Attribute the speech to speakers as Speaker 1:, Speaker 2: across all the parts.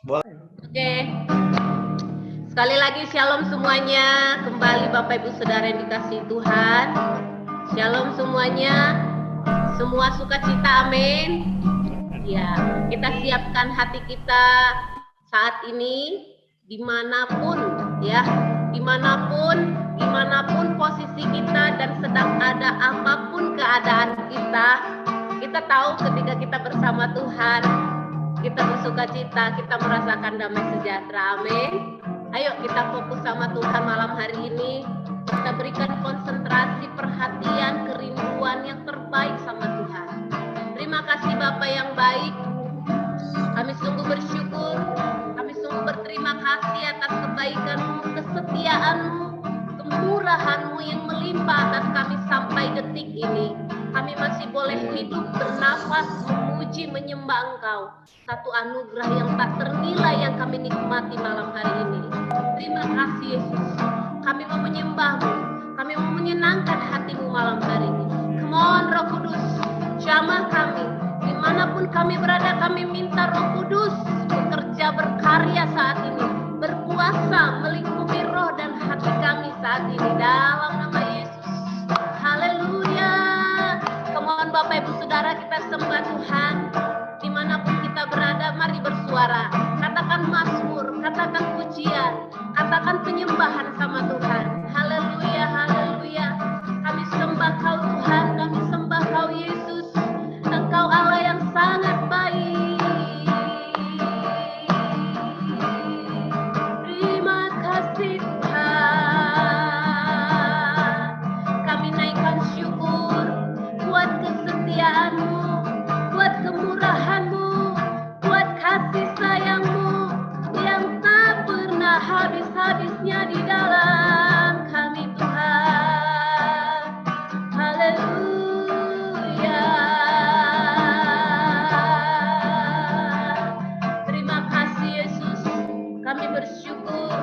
Speaker 1: Oke. Sekali lagi shalom semuanya. Kembali Bapak Ibu Saudara yang dikasihi Tuhan. Shalom semuanya. Semua sukacita, amin. Ya, kita siapkan hati kita saat ini dimanapun ya, dimanapun posisi kita dan sedang ada apapun keadaan kita tahu ketika kita bersama Tuhan, kita bersukacita, kita merasakan damai sejahtera, amin. Ayo kita fokus sama Tuhan malam hari ini, kita berikan konsentrasi, perhatian, kerinduan yang terbaik sama Tuhan. Terima kasih Bapa yang baik, kami sungguh bersyukur, kami sungguh berterima kasih atas kebaikan-Mu, kesetiaan-Mu, kemurahan-Mu yang melimpah atas kami sampai detik ini. Kami masih boleh hidup, bernafas, memuji, menyembah Engkau. Satu anugerah yang tak ternilai yang kami nikmati malam hari ini. Terima kasih Yesus. Kami mau menyembah-Mu, kami mau menyenangkan hati-Mu malam hari ini. Come on Roh Kudus, jamah kami. Dimanapun kami berada, kami minta Roh Kudus bekerja, berkarya saat ini, berkuasa, melingkupi roh dan hati kami saat ini dalam nama Yesus. Haleluya. Kemohon Bapak Ibu Saudara, kita sembah Tuhan. Dimanapun kita berada, mari bersuara. Katakan mazmur, katakan pujian, katakan penyembahan sama Tuhan. Haleluya, haleluya. Kami sembah Kau Tuhan, kami sembah Kau Yesus. Engkau Allah yang sangat baik. Terima kasih Tuhan. Kami naikkan syukur buat kesetiaan-Mu, buat kemurahan-Mu, buat kasih sayang-Mu yang tak pernah habis-habisnya di dalam kami Tuhan. Haleluya. Terima kasih Yesus. Kami bersyukur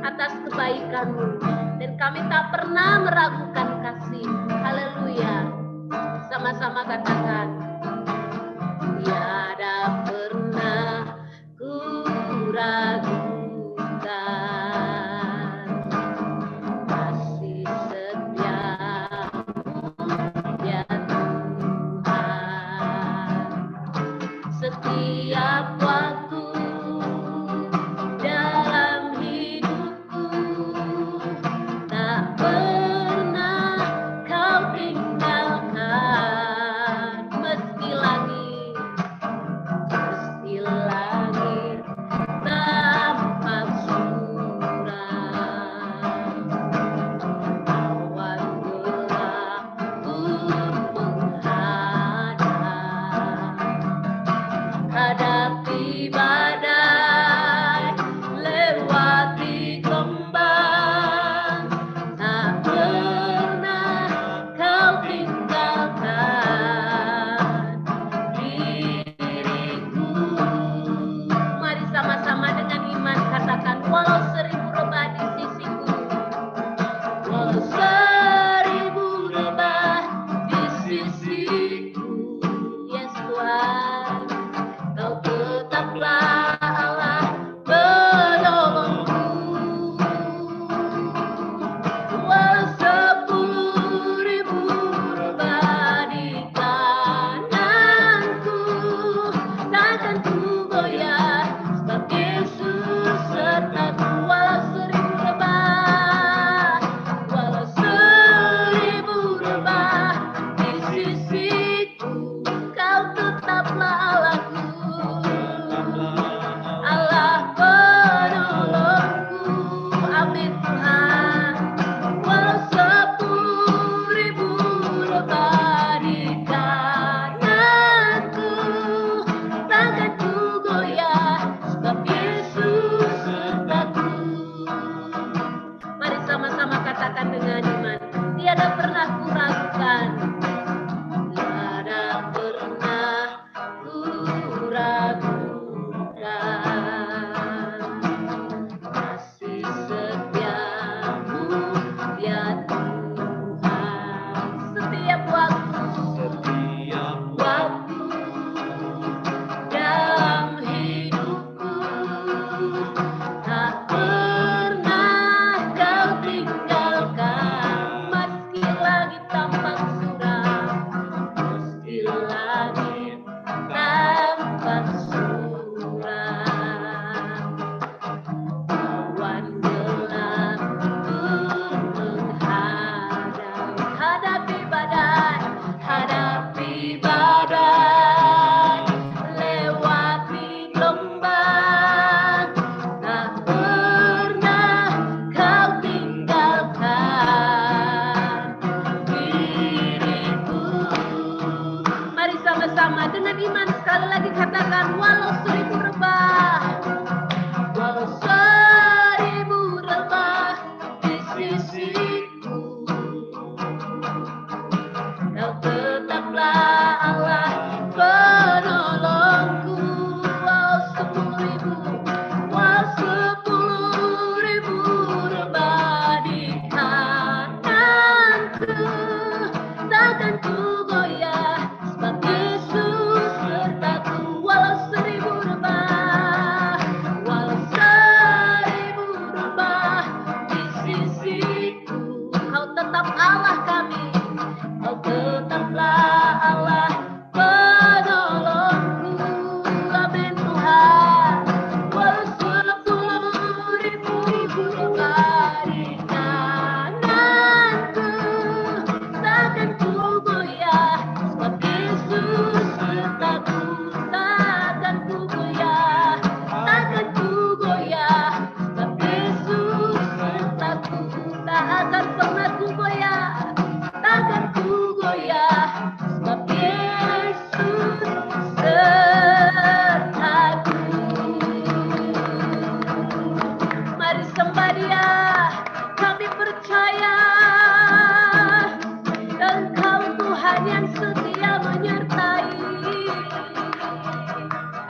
Speaker 1: atas kebaikan-Mu dan kami tak pernah meragukan kasih. Haleluya. Sama-sama katakan, tiada pernah ku ragukan kasih setia-Mu ya Tuhan. Setiap waktu dalam hidupku tak pernah Kau tinggalkan. Meski langit tampak suram, awan gelap pun menghadap. Hadapi badai, lewati gelombang, tak pernah Kau tinggalkan diriku. Mari sama-sama dengan iman katakan, walau 1000 rebah di sisiku, walau 1000 rebah di sisiku, yes Tuhan, Kau tetaplah Allah penolongku. Walau 10.000 rebah di kananku, takkan ku goyah, sebab Yesus sertaku. Walau 1000 rebah, walau 1000 rebah di sisi bersama dengan iman. Sekali lagi katakan, walau 1000 rebah, walau 1000 rebah di sisiku, Kau tetaplah Allah penolongku. Walau 10.000 rebah di kananku, takkan ku goyah, sebab Yesus sertaku. Walau 1000 rebah, walau 1000 rebah di sisiku, Kau tetap Allah kami. Kau tetaplah Allah penolongku. Amin Tuhan. Walau 10.000 rebah di kananku, takkan ku goyah, sebab Yesus sertaku. Takkan ku goyah, takkan ku goyah, sebab Yesus sertaku. Tak akan pernah ku goyah, takkan ku goyah, sebab Yesus sertaku. Mari sembah Dia, kami percaya Engkau Tuhan yang setia menyertai.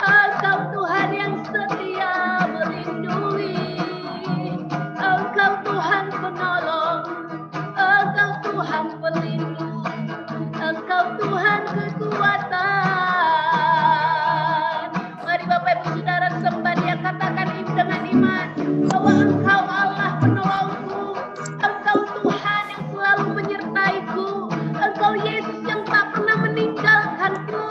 Speaker 1: Engkau Tuhan yang setia melindungi. Engkau Tuhan penolong, Engkau Tuhan pelindung, Engkau Tuhan kekuatan. Mari Bapak Ibu Saudara sembah Dia, katakan dengan iman bahwa Engkau Allah penolongku, Engkau Tuhan yang selalu menyertaiku, Engkau Yesus yang tak pernah meninggalkanku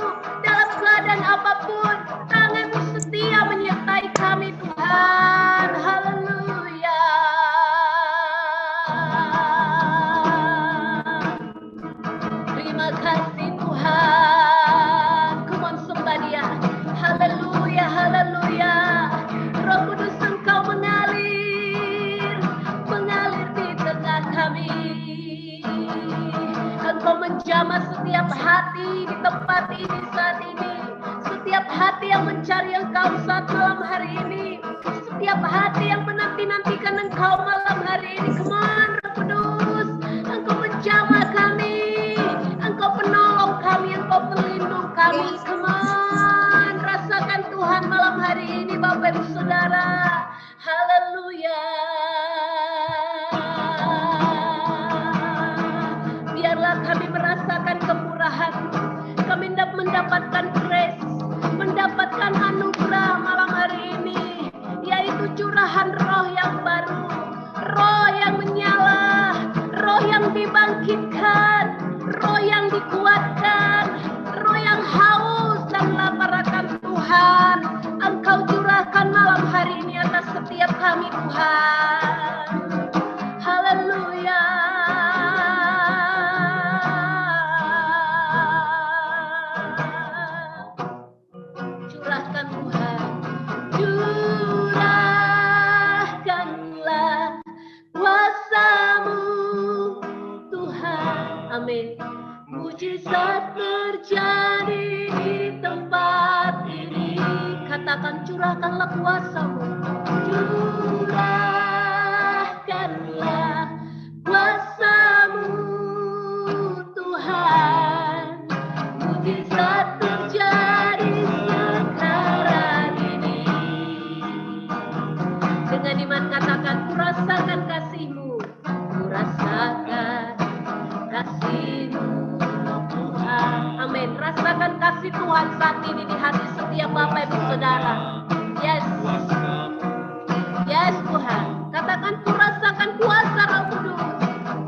Speaker 1: dalam keadaan apapun. Tangan-Mu setia menyertai kami Tuhan. Haleluya. Terima kasih Tuhan. Come on sembah Dia. Haleluya, haleluya. Roh Kudus Engkau mengalir di tengah kami. Engkau menjamah setiap hati di tempat ini saat ini. Setiap hati yang mencari Engkau saat malam hari ini. Setiap hati yang menanti-nantikan Engkau malam hari ini. Come on Roh Kudus, Engkau menjamah kami. Engkau penolong kami, Engkau pelindung kami. Come on, rasakan Tuhan malam hari ini Bapak Ibu Saudara. Haleluya. Biarlah kami merasakan kemurahan-Mu. Kami mendapatkan grace, mendapatkan anugerah malam hari ini, yaitu curahan roh yang baru, roh yang menyala, roh yang dibangkitkan, roh yang dikuatkan, roh yang haus dan lapar akan Tuhan. Engkau curahkan malam hari ini atas setiap kami Tuhan. Haleluya. Curahkan Tuhan, curahkanlah kuasa-Mu Tuhan. Amin. Mujizat terjadi di tempat ini. Katakan, curahkanlah kuasa-Mu. Curahkanlah kuasa-Mu Tuhan. Mujizat terjadi sekarang ini. Dengan iman katakan, kurasakan kasih-Mu. Kurasakan kasih-Mu Tuhan. Amin. Rasakan kasih Tuhan saat ini di hati setiap Bapak Ibu Saudara. Yes. Yes Tuhan. Katakan, kurasakan kuasa Roh Kudus.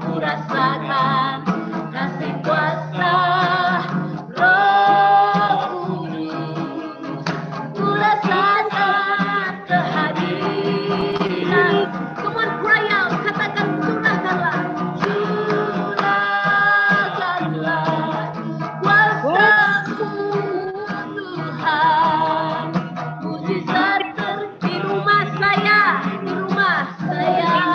Speaker 1: Kurasakan kasih kuasa Roh Kudus. Kurasakan kehadiran. Come on, cry out. Katakan, curahkanlah. Curahkanlah kuasa-Mu Tuhan. Mujizat di rumah saya, di rumah saya.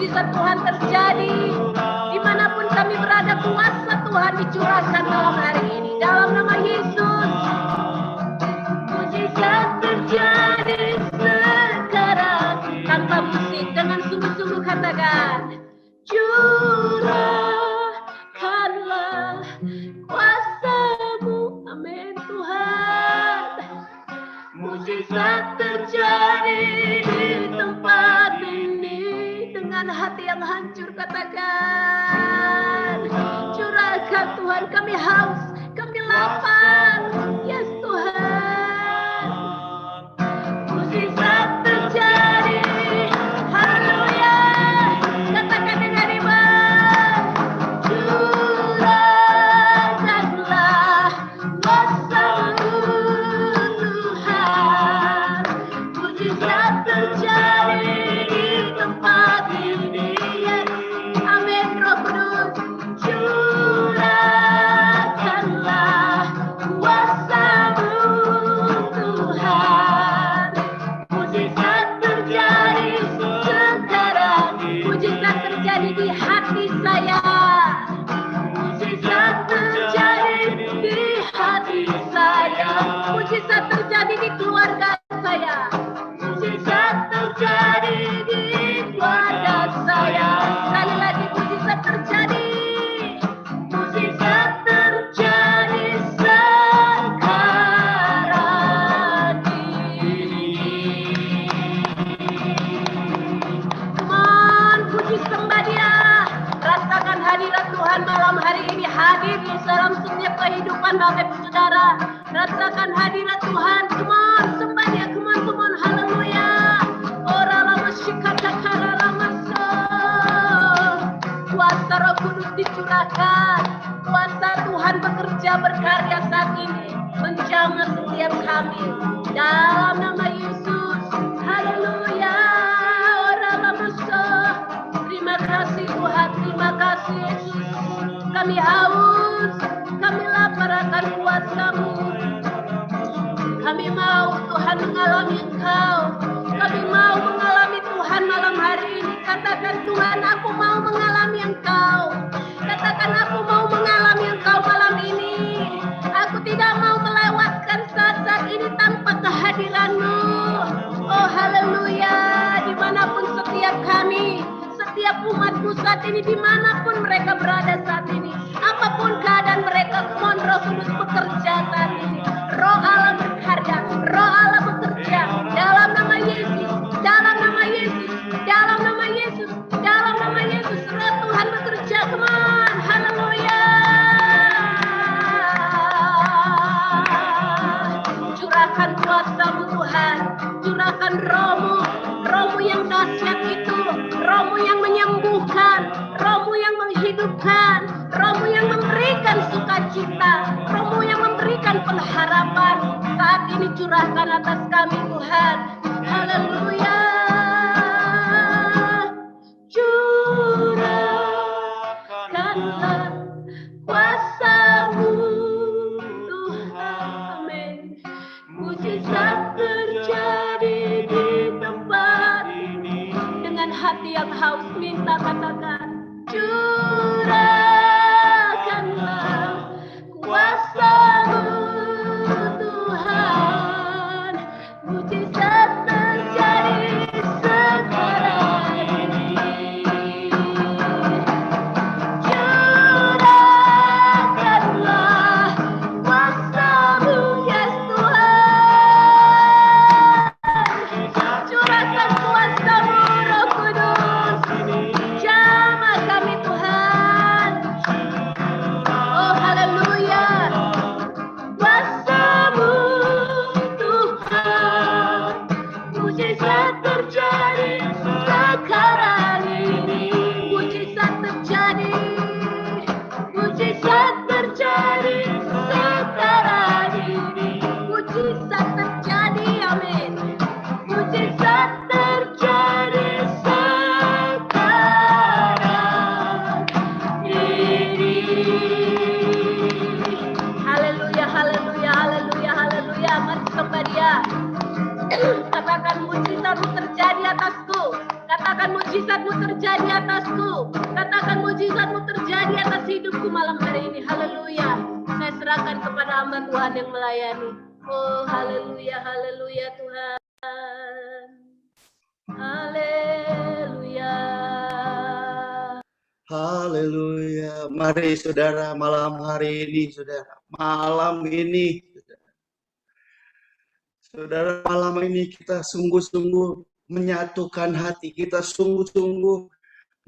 Speaker 1: mujizat Tuhan terjadi. Dimanapun kami berada, kuasa Tuhan dicurahkan malam hari ini. Dalam nama Yesus. Mujizat terjadi sekarang. Tanpa musik, dengan sungguh-sungguh katakan, curahkanlah kuasa-Mu. Amin Tuhan. Mujizat terjadi di tempat ini. Dengan hati yang hancur katakan, curahkan Tuhan, kami haus, kami lapar. Yes Tuhan. Mujizat terjadi. Haleluya. Katakan dengan iman, curahkanlah kuasa-Mu Tuhan. Mujizat terjadi di tempat ini. Amin Roh Kudus. Curahkanlah kuasa-Mu Tuhan. Mujizat terjadi sekarang. Mujizat terjadi di hati saya. Mujizat terjadi di hati saya. Mujizat terjadi di keluarga saya. Mujizat terjadi di keluarga saya. Sekali lagi, mujizat terjadi. Mujizat terjadi sekarang ini. Come on, puji sembah Dia. Rasakan hadirat Tuhan malam hari ini hadir di dalam setiap kehidupan Bapak Ibu Saudara. Rasakan hadirat Tuhan. Come on, sembah Dia. Come on, haleluya. Ora lama syikata kara lama so. Kuasa Roh Kudus dicurahkan. Kuasa Tuhan bekerja berkarya saat ini. Menjamah setiap kami. Dalam nama Yesus. Haleluya. Ora lama so. Terima kasih Tuhan. Terima kasih Yesus. Kami haus. Kami lapar akan kuasa-Mu. Kami mau Tuhan mengalami Engkau. Kami mau mengalami Tuhan malam hari ini. Katakan, Tuhan, aku mau mengalami Engkau. Katakan, aku mau mengalami Engkau malam ini. Aku tidak mau melewatkan saat-saat ini tanpa kehadiran-Mu. Oh haleluya. Dimanapun setiap kami, setiap umat-Mu saat ini, dimanapun mereka berada saat ini, apapun keadaan mereka, mohon Roh Kudus bekerja saat ini. Roh Allah berkarya, Roh Allah bekerja. Dalam nama Yesus, dalam nama Yesus, dalam nama Yesus, dalam nama Yesus, Roh Tuhan bekerja. Come on, haleluya. Curahkan kuasa-Mu Tuhan, curahkan Roh-Mu, Roh-Mu yang dahsyat itu, Roh-Mu yang menyembuhkan, Roh-Mu yang menghidupkan, Roh-Mu yang memberikan sukacita, Roh-Mu yang memberikan pengharapan. Saat ini curahkan atas kami Tuhan. Haleluya. Curahkanlah kuasa-Mu Tuhan. Amin. Mujizat terjadi di tempat ini. Dengan hati yang haus minta katakan, curahkanlah kuasa-Mu Tuhan. Mujizat terjadi sekarang ini. Curahkanlah kuasa-Mu, yes Tuhan. Curahkan kuasa-Mu Roh Kudus. Jamah kami Tuhan. Katakan mujizat-Mu terjadi atasku. Katakan mujizat-Mu terjadi atas hidupku malam hari ini. Haleluya. Saya serahkan kepada hamba Tuhan yang melayani. Oh, haleluya, haleluya Tuhan. Haleluya.
Speaker 2: Haleluya. Mari saudara, malam hari ini saudara. Malam ini saudara, malam ini kita sungguh-sungguh menyatukan hati. Kita sungguh-sungguh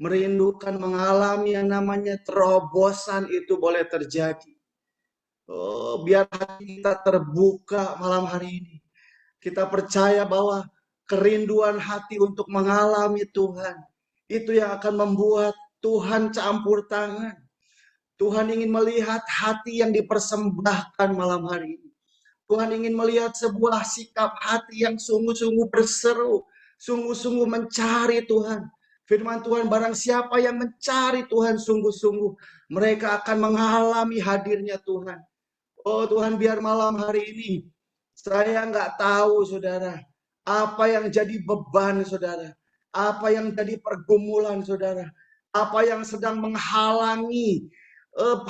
Speaker 2: merindukan mengalami yang namanya terobosan itu boleh terjadi. Oh, biar hati kita terbuka malam hari ini. Kita percaya bahwa kerinduan hati untuk mengalami Tuhan, itu yang akan membuat Tuhan campur tangan. Tuhan ingin melihat hati yang dipersembahkan malam hari ini. Tuhan ingin melihat sebuah sikap hati yang sungguh-sungguh berseru, sungguh-sungguh mencari Tuhan. Firman Tuhan, barang siapa yang mencari Tuhan sungguh-sungguh, mereka akan mengalami hadirnya Tuhan. Oh Tuhan, biar malam hari ini saya nggak tahu saudara, apa yang jadi beban saudara, apa yang jadi pergumulan saudara, apa yang sedang menghalangi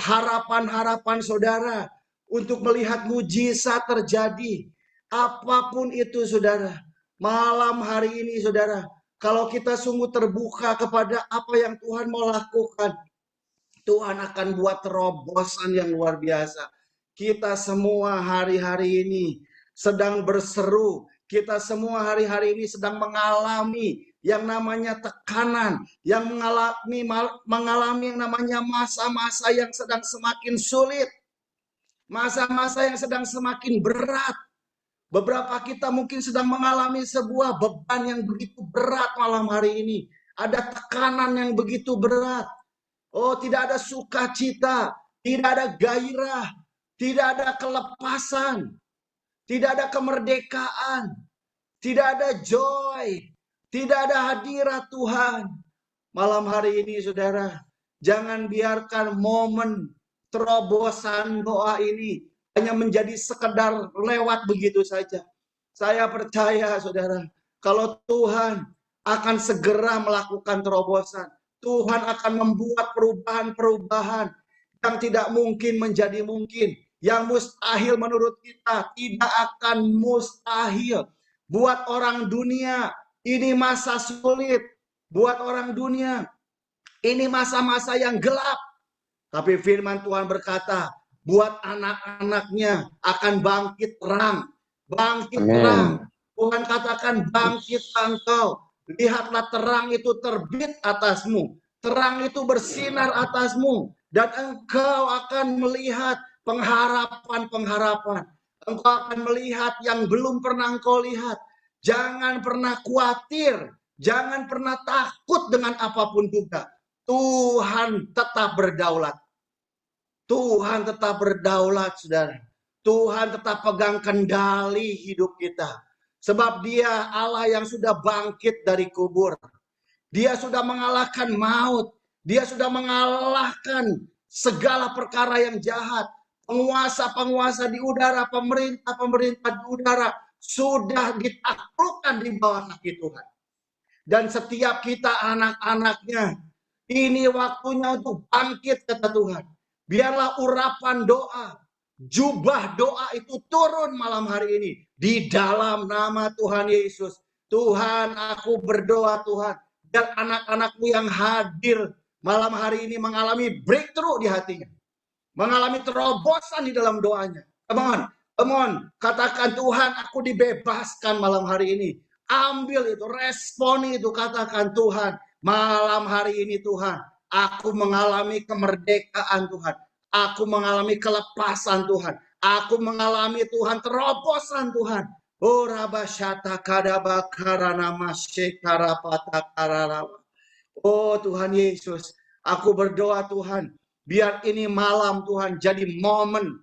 Speaker 2: harapan-harapan saudara untuk melihat mujizat terjadi. Apapun itu saudara, malam hari ini saudara, kalau kita sungguh terbuka kepada apa yang Tuhan mau lakukan, Tuhan akan buat terobosan yang luar biasa. Kita semua hari-hari ini sedang berseru. Kita semua hari-hari ini sedang mengalami yang namanya tekanan, yang mengalami yang namanya masa-masa yang sedang semakin sulit. Masa-masa yang sedang semakin berat. Beberapa kita mungkin sedang mengalami sebuah beban yang begitu berat malam hari ini. Ada tekanan yang begitu berat. Oh, tidak ada sukacita, tidak ada gairah, tidak ada kelepasan, tidak ada kemerdekaan, tidak ada joy, tidak ada hadirat Tuhan. Malam hari ini saudara, jangan biarkan momen terobosan doa ini hanya menjadi sekedar lewat begitu saja. Saya percaya saudara, kalau Tuhan akan segera melakukan terobosan, Tuhan akan membuat perubahan-perubahan yang tidak mungkin menjadi mungkin. Yang mustahil menurut kita tidak akan mustahil. Buat orang dunia ini masa sulit. Buat orang dunia ini masa-masa yang gelap. Tapi firman Tuhan berkata, buat anak-anaknya akan bangkit terang. Bangkit terang. Tuhan katakan bangkit engkau. Lihatlah terang itu terbit atasmu. Terang itu bersinar atasmu. Dan engkau akan melihat pengharapan-pengharapan. Engkau akan melihat yang belum pernah engkau lihat. Jangan pernah khawatir. Jangan pernah takut dengan apapun juga. Tuhan tetap berdaulat. Tuhan tetap berdaulat, saudara. Tuhan tetap pegang kendali hidup kita. Sebab dia Allah yang sudah bangkit dari kubur. Dia sudah mengalahkan maut. Dia sudah mengalahkan segala perkara yang jahat. Penguasa-penguasa di udara, pemerintah-pemerintah di udara sudah ditaklukkan di bawah kaki Tuhan. Dan setiap kita anak-anaknya, ini waktunya untuk bangkit, kata Tuhan. Biarlah urapan doa, jubah doa itu turun malam hari ini. Di dalam nama Tuhan Yesus. Tuhan, aku berdoa Tuhan. Dan anak-anakmu yang hadir malam hari ini mengalami breakthrough di hatinya. Mengalami terobosan di dalam doanya. Come on. Katakan Tuhan, aku dibebaskan malam hari ini. Ambil itu, respon itu, katakan Tuhan. Malam hari ini Tuhan, aku mengalami kemerdekaan Tuhan. Aku mengalami kelepasan Tuhan. Aku mengalami Tuhan terobosan Tuhan. Oh rabasyata kadabakarana masyekarapata kararawa. Oh Tuhan Yesus, aku berdoa Tuhan, biar ini malam Tuhan jadi momen,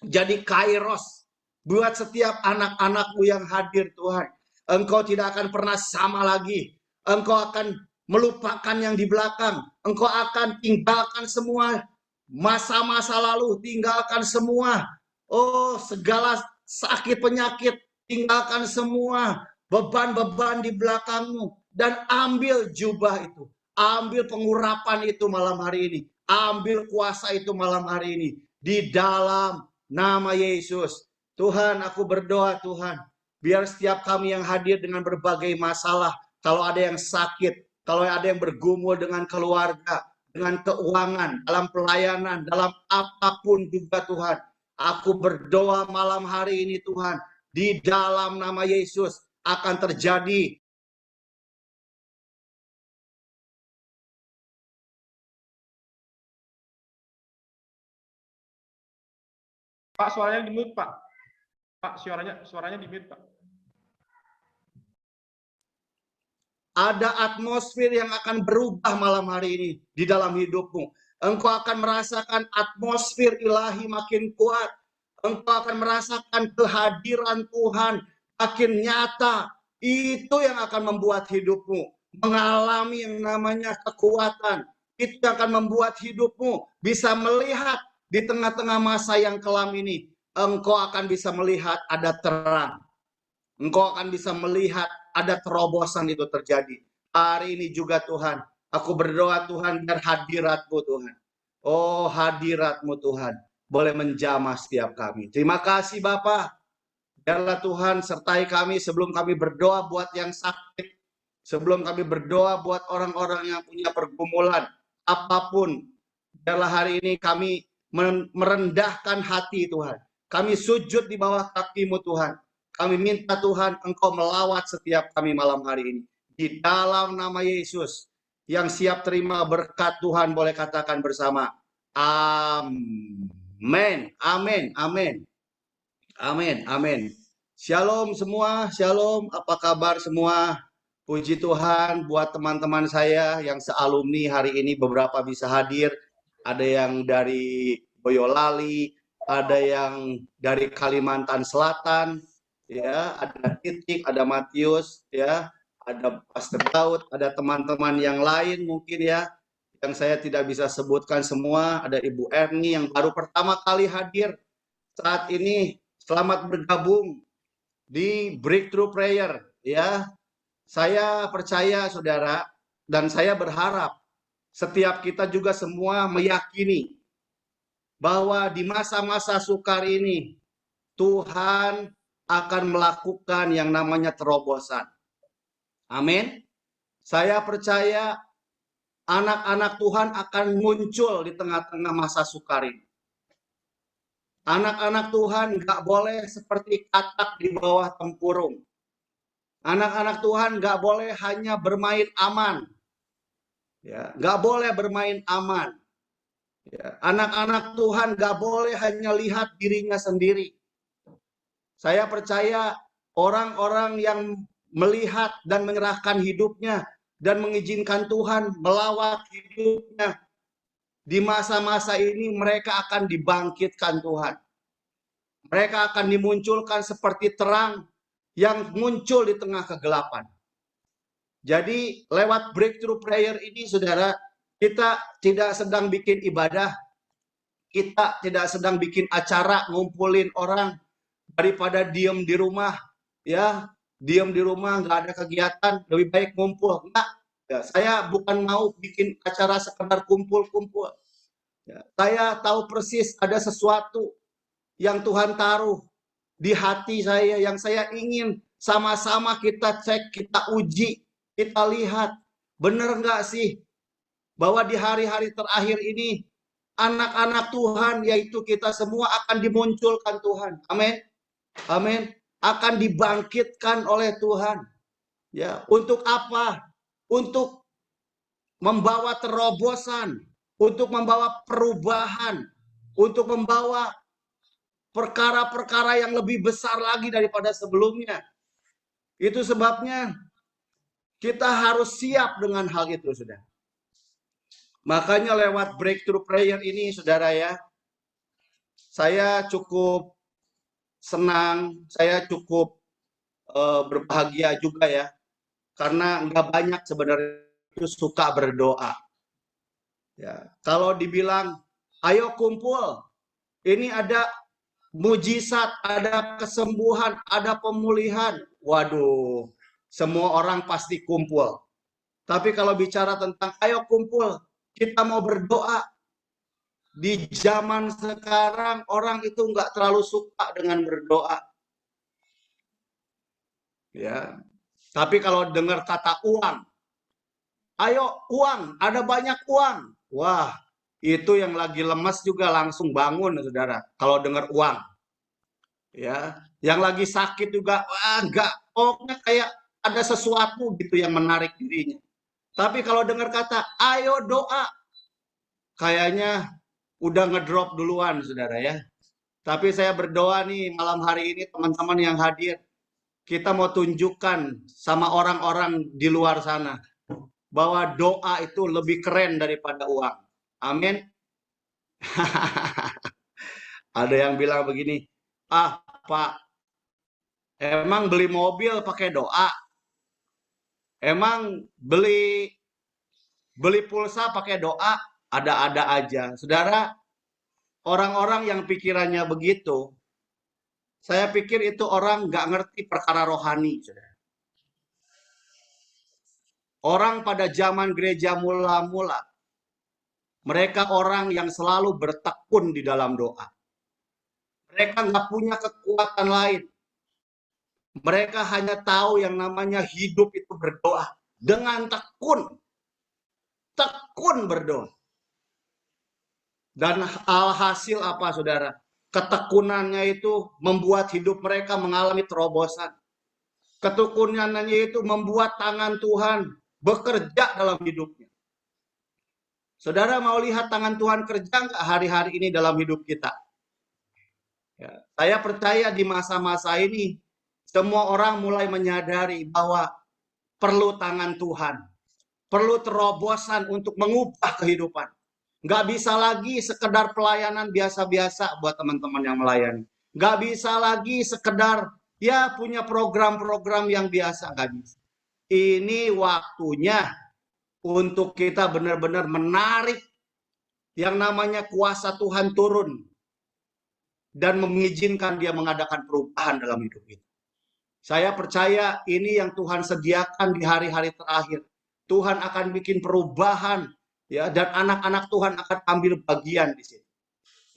Speaker 2: jadi kairos buat setiap anak-anakmu yang hadir Tuhan. Engkau tidak akan pernah sama lagi. Engkau akan melupakan yang di belakang. Engkau akan tinggalkan semua masa-masa lalu. Tinggalkan semua. Oh, segala sakit penyakit. Tinggalkan semua beban-beban di belakangmu. dan ambil jubah itu, ambil pengurapan itu malam hari ini, ambil kuasa itu malam hari ini di dalam nama Yesus. Tuhan, aku berdoa Tuhan, biar setiap kami yang hadir dengan berbagai masalah, kalau ada yang sakit, kalau ada yang bergumul dengan keluarga, dengan keuangan, dalam pelayanan, dalam apapun juga Tuhan, aku berdoa malam hari ini Tuhan, di dalam nama Yesus akan terjadi.
Speaker 3: Pak, suaranya di mute, Pak. Pak, suaranya di mute, Pak.
Speaker 2: Ada atmosfer yang akan berubah malam hari ini di dalam hidupmu. Engkau akan merasakan atmosfer ilahi makin kuat. Engkau akan merasakan kehadiran Tuhan makin nyata. Itu yang akan membuat hidupmu mengalami yang namanya kekuatan. Itu akan membuat hidupmu bisa melihat di tengah-tengah masa yang kelam ini. Engkau akan bisa melihat ada terang. Engkau akan bisa melihat ada terobosan itu terjadi. Hari ini juga Tuhan, aku berdoa Tuhan biar hadirat-Mu Tuhan. Oh hadirat-Mu Tuhan, boleh menjamah setiap kami. Terima kasih Bapa. Biarlah Tuhan sertai kami sebelum kami berdoa buat yang sakit. Sebelum kami berdoa buat orang-orang yang punya pergumulan. Apapun. Biarlah hari ini kami merendahkan hati Tuhan. Kami sujud di bawah kaki-Mu Tuhan. Kami minta Tuhan Engkau melawat setiap kami malam hari ini. Di dalam nama Yesus. Yang siap terima berkat Tuhan boleh katakan bersama. Amin. Amin. Amin. Amin. Amin. Shalom semua. Shalom. Apa kabar semua? Puji Tuhan buat teman-teman saya yang sealumni hari ini beberapa bisa hadir. Ada yang dari Boyolali, ada yang dari Kalimantan Selatan, ya, ada Titik, ada Matius, ya, ada Pastor Daud, ada teman-teman yang lain mungkin ya, yang saya tidak bisa sebutkan semua, ada Ibu Erni yang baru pertama kali hadir saat ini. Selamat bergabung di Breakthrough Prayer, ya. Saya percaya saudara, dan saya berharap setiap kita juga semua meyakini bahwa di masa-masa sukar ini Tuhan akan melakukan yang namanya terobosan. Amin. Saya percaya anak-anak Tuhan akan muncul di tengah-tengah masa sukar ini. Anak-anak Tuhan nggak boleh seperti katak di bawah tempurung. Anak-anak Tuhan nggak boleh hanya bermain aman. Ya, nggak boleh bermain aman. Ya, anak-anak Tuhan nggak boleh hanya lihat dirinya sendiri. Saya percaya orang-orang yang melihat dan menyerahkan hidupnya dan mengizinkan Tuhan melawat hidupnya di masa-masa ini, mereka akan dibangkitkan Tuhan. Mereka akan dimunculkan seperti terang yang muncul di tengah kegelapan. Jadi lewat breakthrough prayer ini saudara, kita tidak sedang bikin ibadah, kita tidak sedang bikin acara ngumpulin orang daripada diem di rumah, ya, diem di rumah nggak ada kegiatan, lebih baik ngumpul. Enggak, ya, saya bukan mau bikin acara sekedar kumpul-kumpul. Ya, saya tahu persis ada sesuatu yang Tuhan taruh di hati saya, yang saya ingin sama-sama kita cek, kita uji, kita lihat, benar nggak sih bahwa di hari-hari terakhir ini anak-anak Tuhan, yaitu kita semua akan dimunculkan Tuhan. Amin. Amin. Akan dibangkitkan oleh Tuhan. Ya, untuk apa? Untuk membawa terobosan, untuk membawa perubahan, untuk membawa perkara-perkara yang lebih besar lagi daripada sebelumnya. Itu sebabnya kita harus siap dengan hal itu, saudara. Makanya lewat breakthrough prayer ini, saudara ya, saya cukup senang, saya cukup berbahagia juga ya, karena nggak banyak sebenarnya itu suka berdoa. Ya, kalau dibilang, ayo kumpul, ini ada mujizat, ada kesembuhan, ada pemulihan. Waduh, semua orang pasti kumpul. Tapi kalau bicara tentang ayo kumpul, kita mau berdoa, di zaman sekarang orang itu nggak terlalu suka dengan berdoa. Ya. Tapi kalau dengar kata uang, ayo uang, ada banyak uang. Wah, itu yang lagi lemas juga langsung bangun, saudara. Kalau dengar uang, ya, yang lagi sakit juga, wah, enggak, pokoknya kayak ada sesuatu gitu yang menarik dirinya. Tapi kalau dengar kata, ayo doa, kayaknya udah ngedrop duluan, saudara ya. Tapi saya berdoa nih malam hari ini teman-teman yang hadir, kita mau tunjukkan sama orang-orang di luar sana bahwa doa itu lebih keren daripada uang. Amin. Ada yang bilang begini, ah Pak, emang beli mobil pakai doa? Emang beli pulsa pakai doa? Ada-ada aja. Saudara, orang-orang yang pikirannya begitu, saya pikir itu orang nggak ngerti perkara rohani. Saudara. Orang pada zaman gereja mula-mula, mereka orang yang selalu bertekun di dalam doa. Mereka nggak punya kekuatan lain. Mereka hanya tahu yang namanya hidup itu berdoa. Dengan tekun. Tekun berdoa. Dan alhasil apa, saudara? Ketekunannya itu membuat hidup mereka mengalami terobosan. Ketekunannya itu membuat tangan Tuhan bekerja dalam hidupnya. Saudara mau lihat tangan Tuhan kerja nggak hari-hari ini dalam hidup kita? Ya, saya percaya di masa-masa ini, semua orang mulai menyadari bahwa perlu tangan Tuhan. Perlu terobosan untuk mengubah kehidupan. Nggak bisa lagi sekedar pelayanan biasa-biasa buat teman-teman yang melayani. Nggak bisa lagi sekedar ya punya program-program yang biasa. Nggak bisa. Ini waktunya untuk kita benar-benar menarik yang namanya kuasa Tuhan turun dan mengizinkan dia mengadakan perubahan dalam hidup kita. Saya percaya ini yang Tuhan sediakan di hari-hari terakhir. Tuhan akan bikin perubahan, ya, dan anak-anak Tuhan akan ambil bagian di sini.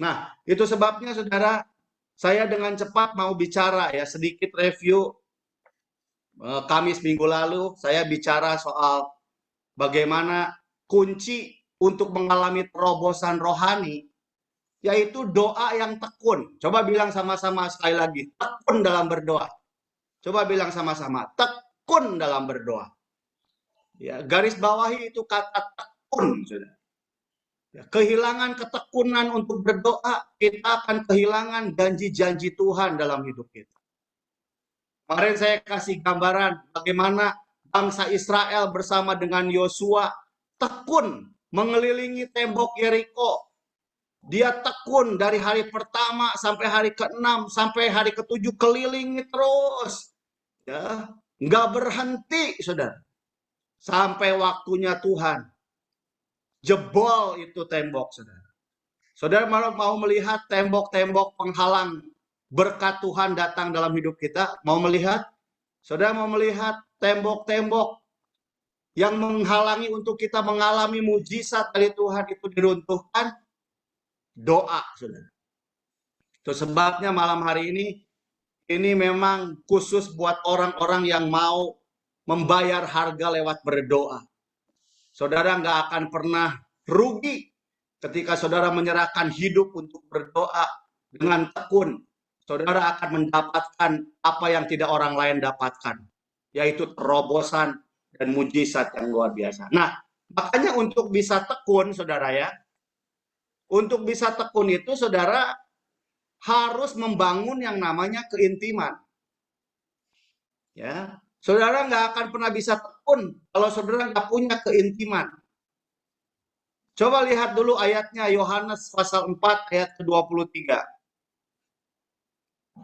Speaker 2: Nah, itu sebabnya saudara, saya dengan cepat mau bicara ya sedikit review. Kamis minggu lalu saya bicara soal bagaimana kunci untuk mengalami terobosan rohani, yaitu doa yang tekun. Coba bilang sama-sama sekali lagi, tekun dalam berdoa. Coba bilang sama-sama, tekun dalam berdoa. Ya, garis bawahi itu kata tekun, saudara. Ya, kehilangan ketekunan untuk berdoa, kita akan kehilangan janji-janji Tuhan dalam hidup kita. Kemarin saya kasih gambaran bagaimana bangsa Israel bersama dengan Yosua tekun mengelilingi tembok Yeriko. Dia tekun dari hari pertama sampai hari ke-6 sampai hari ke-7 kelilingi terus. Ya, nggak berhenti, saudara. Sampai waktunya Tuhan jebol itu tembok, saudara. Saudara mau melihat tembok-tembok penghalang berkat Tuhan datang dalam hidup kita? Mau melihat? Saudara mau melihat tembok-tembok yang menghalangi untuk kita mengalami mujizat dari Tuhan itu diruntuhkan? Doa, saudara. Itu sebabnya malam hari ini memang khusus buat orang-orang yang mau membayar harga lewat berdoa. Saudara nggak akan pernah rugi ketika saudara menyerahkan hidup untuk berdoa dengan tekun. Saudara akan mendapatkan apa yang tidak orang lain dapatkan, yaitu terobosan dan mujizat yang luar biasa. Nah, makanya untuk bisa tekun, saudara ya, untuk bisa tekun itu saudara harus membangun yang namanya keintiman. Ya, saudara nggak akan pernah bisa tekun kalau saudara nggak punya keintiman. Coba lihat dulu ayatnya Yohanes pasal 4 ayat ke-23.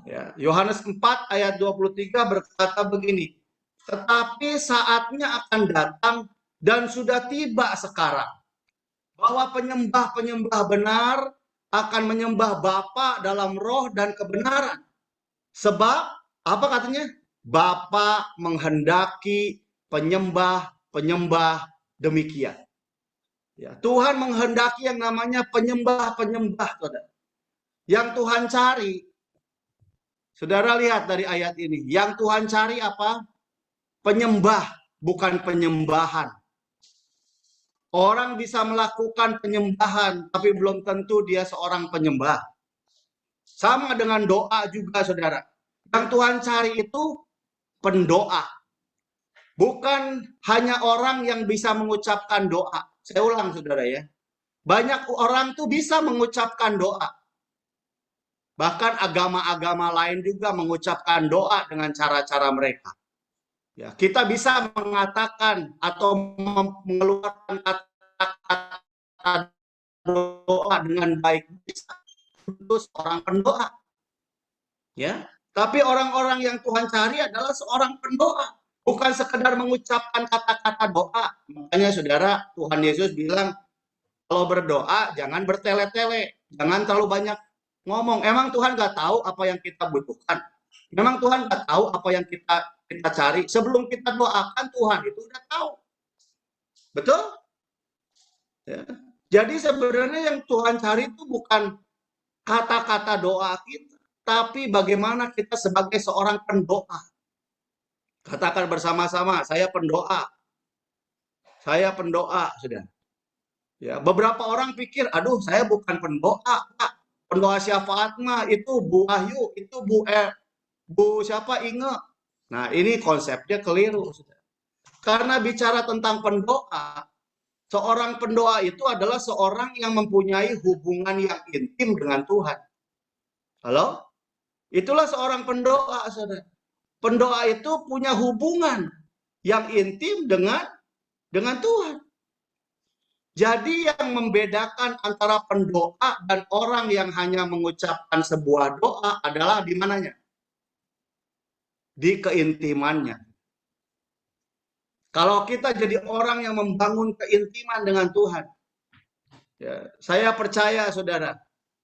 Speaker 2: Ya, Yohanes 4 ayat 23 berkata begini, tetapi saatnya akan datang dan sudah tiba sekarang, bahwa penyembah-penyembah benar akan menyembah Bapa dalam roh dan kebenaran. Sebab, apa katanya? Bapa menghendaki penyembah-penyembah demikian. Ya, Tuhan menghendaki yang namanya penyembah-penyembah, saudara. Yang Tuhan cari, saudara lihat dari ayat ini, yang Tuhan cari apa? Penyembah, bukan penyembahan. Orang bisa melakukan penyembahan, tapi belum tentu dia seorang penyembah. Sama dengan doa juga, saudara. Yang Tuhan cari itu pendoa. Bukan hanya orang yang bisa mengucapkan doa. Saya ulang, saudara ya. Banyak orang tuh bisa mengucapkan doa. Bahkan agama-agama lain juga mengucapkan doa dengan cara-cara mereka. Ya, kita bisa mengatakan atau mengeluarkan kata-kata doa dengan baik. Itu seorang pendoa. Ya, tapi orang-orang yang Tuhan cari adalah seorang pendoa. Bukan sekedar mengucapkan kata-kata doa. Makanya saudara, Tuhan Yesus bilang, kalau berdoa jangan bertele-tele. Jangan terlalu banyak ngomong. Emang Tuhan nggak tahu apa yang kita butuhkan? Memang Tuhan nggak tahu apa yang kita cari? Sebelum kita doakan, Tuhan itu udah tahu. Betul? Ya. Jadi sebenarnya yang Tuhan cari itu bukan kata-kata doa kita, tapi bagaimana kita sebagai seorang pendoa. Katakan bersama-sama, saya pendoa. Saya pendoa, sudah. Ya, beberapa orang pikir, aduh, saya bukan pendoa, Pak. Pendoa syafaat mah itu Bu Wahyu, itu Bu siapa Inge. Nah, ini konsepnya keliru, sudah. Karena bicara tentang pendoa, seorang pendoa itu adalah seorang yang mempunyai hubungan yang intim dengan Tuhan. Halo? Itulah seorang pendoa, saudara. Pendoa itu punya hubungan yang intim dengan Tuhan. Jadi yang membedakan antara pendoa dan orang yang hanya mengucapkan sebuah doa adalah di mananya? Di keintimannya. Kalau kita jadi orang yang membangun keintiman dengan Tuhan, ya, saya percaya saudara,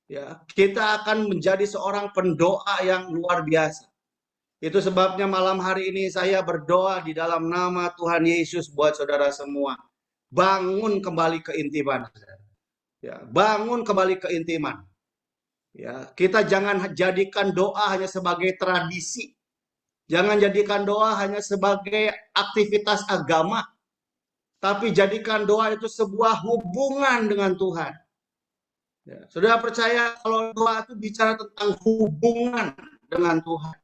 Speaker 2: ya, kita akan menjadi seorang pendoa yang luar biasa. Itu sebabnya malam hari ini saya berdoa di dalam nama Tuhan Yesus buat saudara semua. Bangun kembali keintiman. Ya, bangun kembali keintiman. Ya, kita jangan jadikan doa hanya sebagai tradisi. Jangan jadikan doa hanya sebagai aktivitas agama. Tapi jadikan doa itu sebuah hubungan dengan Tuhan. Ya, saudara percaya kalau doa itu bicara tentang hubungan dengan Tuhan.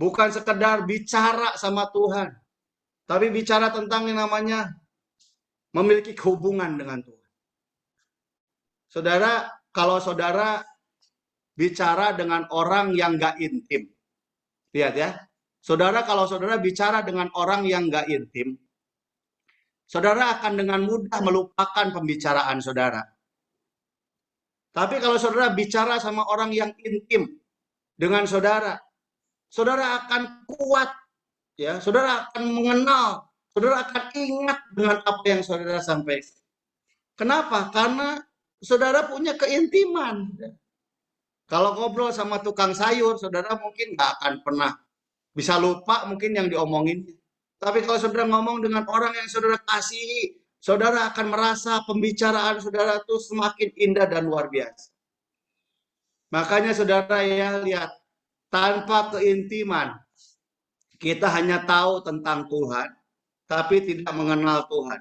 Speaker 2: Bukan sekedar bicara sama Tuhan, tapi bicara tentang yang namanya memiliki hubungan dengan Tuhan. Saudara, kalau saudara bicara dengan orang yang gak intim, lihat ya, saudara kalau saudara bicara dengan orang yang gak intim, saudara akan dengan mudah melupakan pembicaraan saudara. Tapi kalau saudara bicara sama orang yang intim dengan saudara, saudara akan kuat, ya, saudara akan mengenal, saudara akan ingat dengan apa yang saudara sampaikan. Kenapa? Karena saudara punya keintiman. Kalau ngobrol sama tukang sayur, saudara mungkin nggak akan pernah bisa lupa mungkin yang diomongin. Tapi kalau saudara ngomong dengan orang yang saudara kasihi, saudara akan merasa pembicaraan saudara itu semakin indah dan luar biasa. Makanya saudara ya lihat, tanpa keintiman, kita hanya tahu tentang Tuhan, tapi tidak mengenal Tuhan.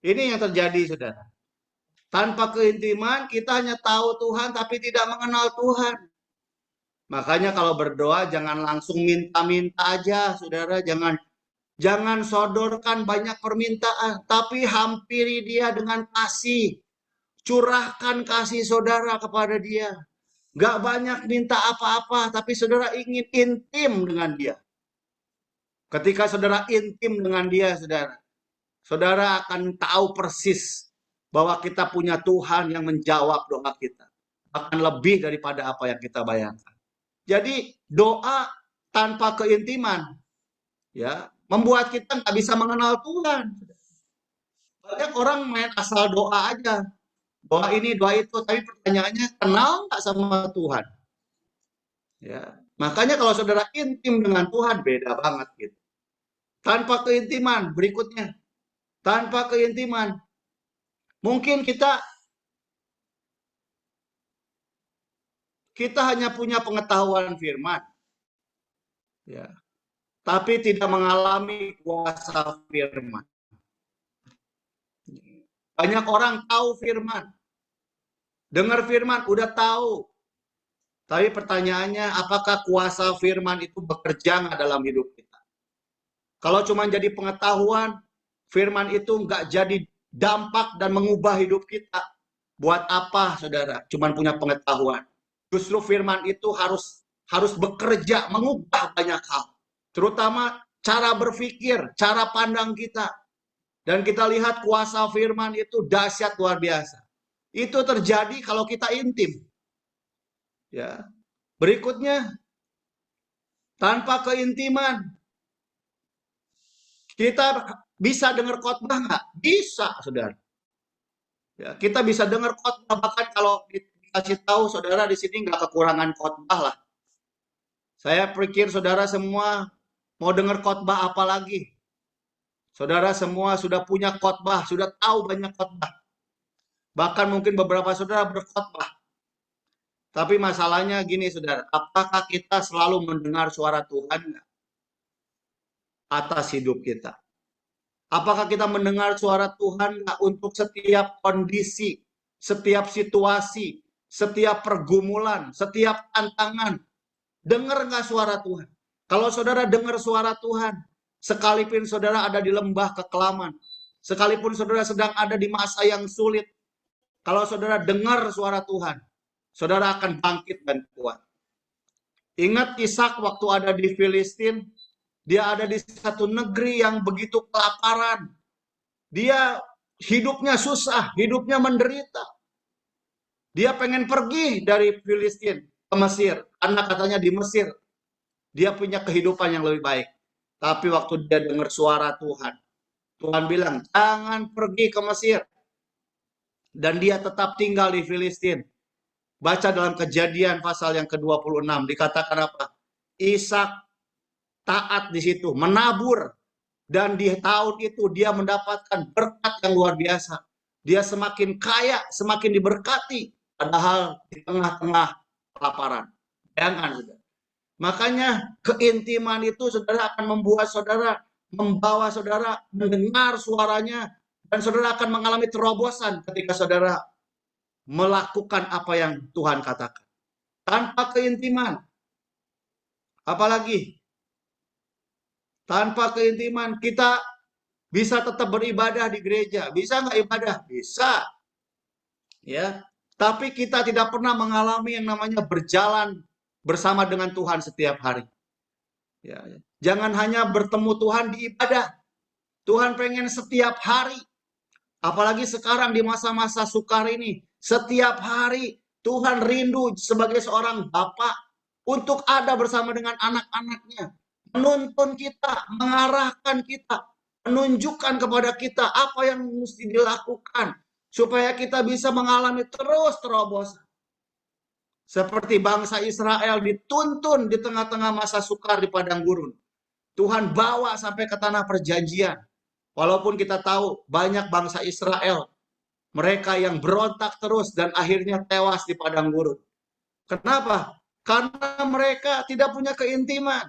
Speaker 2: Ini yang terjadi, saudara. Tanpa keintiman, kita hanya tahu Tuhan, tapi tidak mengenal Tuhan. Makanya kalau berdoa, jangan langsung minta-minta aja, saudara. Jangan sodorkan banyak permintaan, tapi hampiri dia dengan kasih. Curahkan kasih saudara kepada dia. Gak banyak minta apa-apa, tapi saudara ingin intim dengan dia. Ketika saudara intim dengan dia, saudara akan tahu persis bahwa kita punya Tuhan yang menjawab doa kita. Akan lebih daripada apa yang kita bayangkan. Jadi doa tanpa keintiman, ya, membuat kita nggak bisa mengenal Tuhan. Banyak orang main asal doa aja. Doa ini, doa itu, tapi pertanyaannya kenal nggak sama Tuhan? Ya, Makanya kalau saudara intim dengan Tuhan, beda banget gitu. Tanpa keintiman, berikutnya. Tanpa keintiman, mungkin kita hanya punya pengetahuan firman. Ya. Tapi tidak mengalami kuasa firman. Banyak orang tahu firman. Dengar firman, udah tahu. Tapi pertanyaannya, apakah kuasa firman itu bekerja nggak dalam hidup kita? Kalau cuma jadi pengetahuan, firman itu nggak jadi dampak dan mengubah hidup kita. Buat apa, saudara? Cuma punya pengetahuan. Justru firman itu harus bekerja, mengubah banyak hal. Terutama cara berpikir, cara pandang kita. Dan kita lihat kuasa firman itu dahsyat luar biasa. Itu terjadi kalau kita intim. Ya. Berikutnya, tanpa keintiman, kita bisa dengar khotbah nggak? Bisa, saudara. Ya, kita bisa dengar khotbah, bahkan kalau dikasih tahu saudara di sini nggak kekurangan khotbah lah. Saya pikir saudara semua mau dengar khotbah apa lagi? Saudara semua sudah punya khotbah, sudah tahu banyak khotbah. Bahkan mungkin beberapa saudara berkhotbah. Tapi masalahnya gini, saudara, apakah kita selalu mendengar suara Tuhan atas hidup kita? Apakah kita mendengar suara Tuhan untuk setiap kondisi, setiap situasi, setiap pergumulan, setiap tantangan? Dengar nggak suara Tuhan? Kalau saudara dengar suara Tuhan, sekalipun saudara ada di lembah kekelaman, sekalipun saudara sedang ada di masa yang sulit, kalau saudara dengar suara Tuhan, saudara akan bangkit dan kuat. Ingat Ishak waktu ada di Filistin, dia ada di satu negeri yang begitu kelaparan. Dia hidupnya susah, hidupnya menderita. Dia pengen pergi dari Filistin ke Mesir, karena katanya di Mesir dia punya kehidupan yang lebih baik. Tapi waktu dia dengar suara Tuhan, Tuhan bilang, jangan pergi ke Mesir. Dan dia tetap tinggal di Filistin. Baca dalam Kejadian pasal yang ke-26, dikatakan apa? Ishak taat di situ, menabur. Dan di tahun itu dia mendapatkan berkat yang luar biasa. Dia semakin kaya, semakin diberkati. Padahal di tengah-tengah kelaparan. Bayangkan, saudara. Makanya keintiman itu saudara akan membuat saudara, membawa saudara mendengar suaranya. Dan saudara akan mengalami terobosan ketika saudara melakukan apa yang Tuhan katakan. Tanpa keintiman. Apalagi? Tanpa keintiman kita bisa tetap beribadah di gereja. Bisa nggak ibadah? Bisa. Ya. Tapi kita tidak pernah mengalami yang namanya berjalan bersama dengan Tuhan setiap hari. Ya. Jangan hanya bertemu Tuhan di ibadah. Tuhan pengen setiap hari. Apalagi sekarang di masa-masa sukar ini. Setiap hari Tuhan rindu sebagai seorang bapak untuk ada bersama dengan anak-anaknya. Menuntun kita, mengarahkan kita, menunjukkan kepada kita apa yang mesti dilakukan. Supaya kita bisa mengalami terus terobosan. Seperti bangsa Israel dituntun di tengah-tengah masa sukar di padang gurun. Tuhan bawa sampai ke tanah perjanjian. Walaupun kita tahu banyak bangsa Israel, mereka yang berontak terus dan akhirnya tewas di padang gurun. Kenapa? Karena mereka tidak punya keintiman.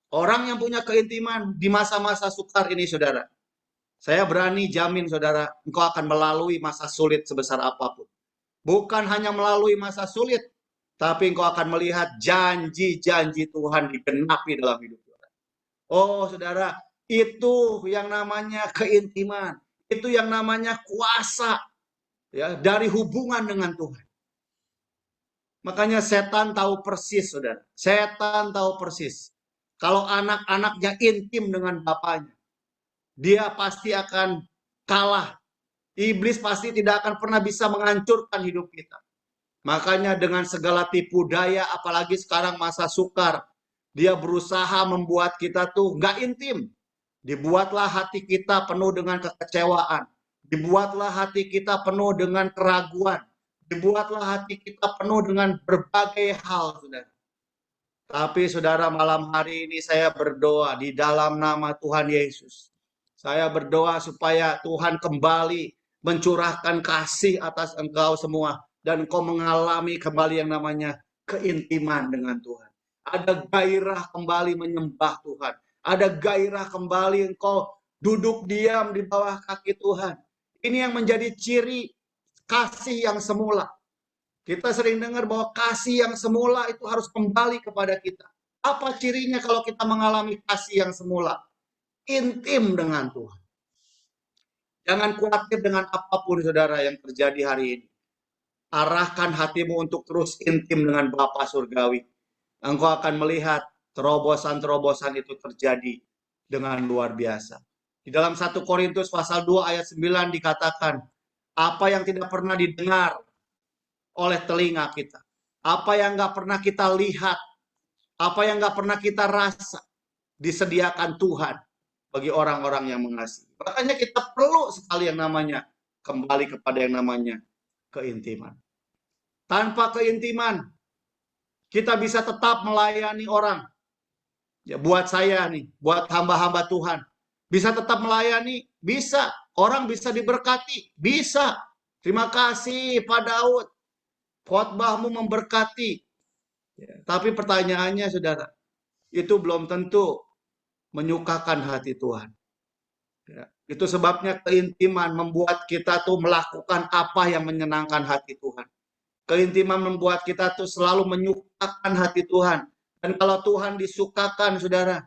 Speaker 2: Orang yang punya keintiman di masa-masa sukar ini, saudara, saya berani jamin, saudara, engkau akan melalui masa sulit sebesar apapun. Bukan hanya melalui masa sulit, tapi engkau akan melihat janji-janji Tuhan digenapi dalam hidup saudara. Oh, saudara, itu yang namanya keintiman. Itu yang namanya kuasa, ya, dari hubungan dengan Tuhan. Makanya setan tahu persis, saudara. Setan tahu persis. Kalau anak-anaknya intim dengan bapaknya, dia pasti akan kalah. Iblis pasti tidak akan pernah bisa menghancurkan hidup kita. Makanya dengan segala tipu daya, apalagi sekarang masa sukar, dia berusaha membuat kita tuh nggak intim. Dibuatlah hati kita penuh dengan kekecewaan. Dibuatlah hati kita penuh dengan keraguan. Dibuatlah hati kita penuh dengan berbagai hal, saudara. Tapi saudara, malam hari ini saya berdoa di dalam nama Tuhan Yesus. Saya berdoa supaya Tuhan kembali mencurahkan kasih atas engkau semua. Dan engkau mengalami kembali yang namanya keintiman dengan Tuhan. Ada gairah kembali menyembah Tuhan. Ada gairah kembali engkau duduk diam di bawah kaki Tuhan. Ini yang menjadi ciri kasih yang semula. Kita sering dengar bahwa kasih yang semula itu harus kembali kepada kita. Apa cirinya kalau kita mengalami kasih yang semula? Intim dengan Tuhan. Jangan khawatir dengan apapun saudara yang terjadi hari ini. Arahkan hatimu untuk terus intim dengan Bapa Surgawi. Engkau akan melihat terobosan-terobosan itu terjadi dengan luar biasa. Di dalam 1 Korintus pasal 2 ayat 9 dikatakan, apa yang tidak pernah didengar oleh telinga kita, apa yang nggak pernah kita lihat, apa yang nggak pernah kita rasa, disediakan Tuhan bagi orang-orang yang mengasihi. Makanya kita perlu sekali yang namanya kembali kepada yang namanya keintiman. Tanpa keintiman, kita bisa tetap melayani orang. Ya, buat saya nih, buat hamba-hamba Tuhan, bisa tetap melayani, bisa. Orang bisa diberkati, bisa. Terima kasih Pak Daud, khotbahmu memberkati. Ya, tapi pertanyaannya saudara, itu belum tentu menyukakan hati Tuhan. Ya, itu sebabnya keintiman membuat kita tuh melakukan apa yang menyenangkan hati Tuhan. Keintiman membuat kita tuh selalu menyukakan hati Tuhan. Dan kalau Tuhan disukakan, saudara,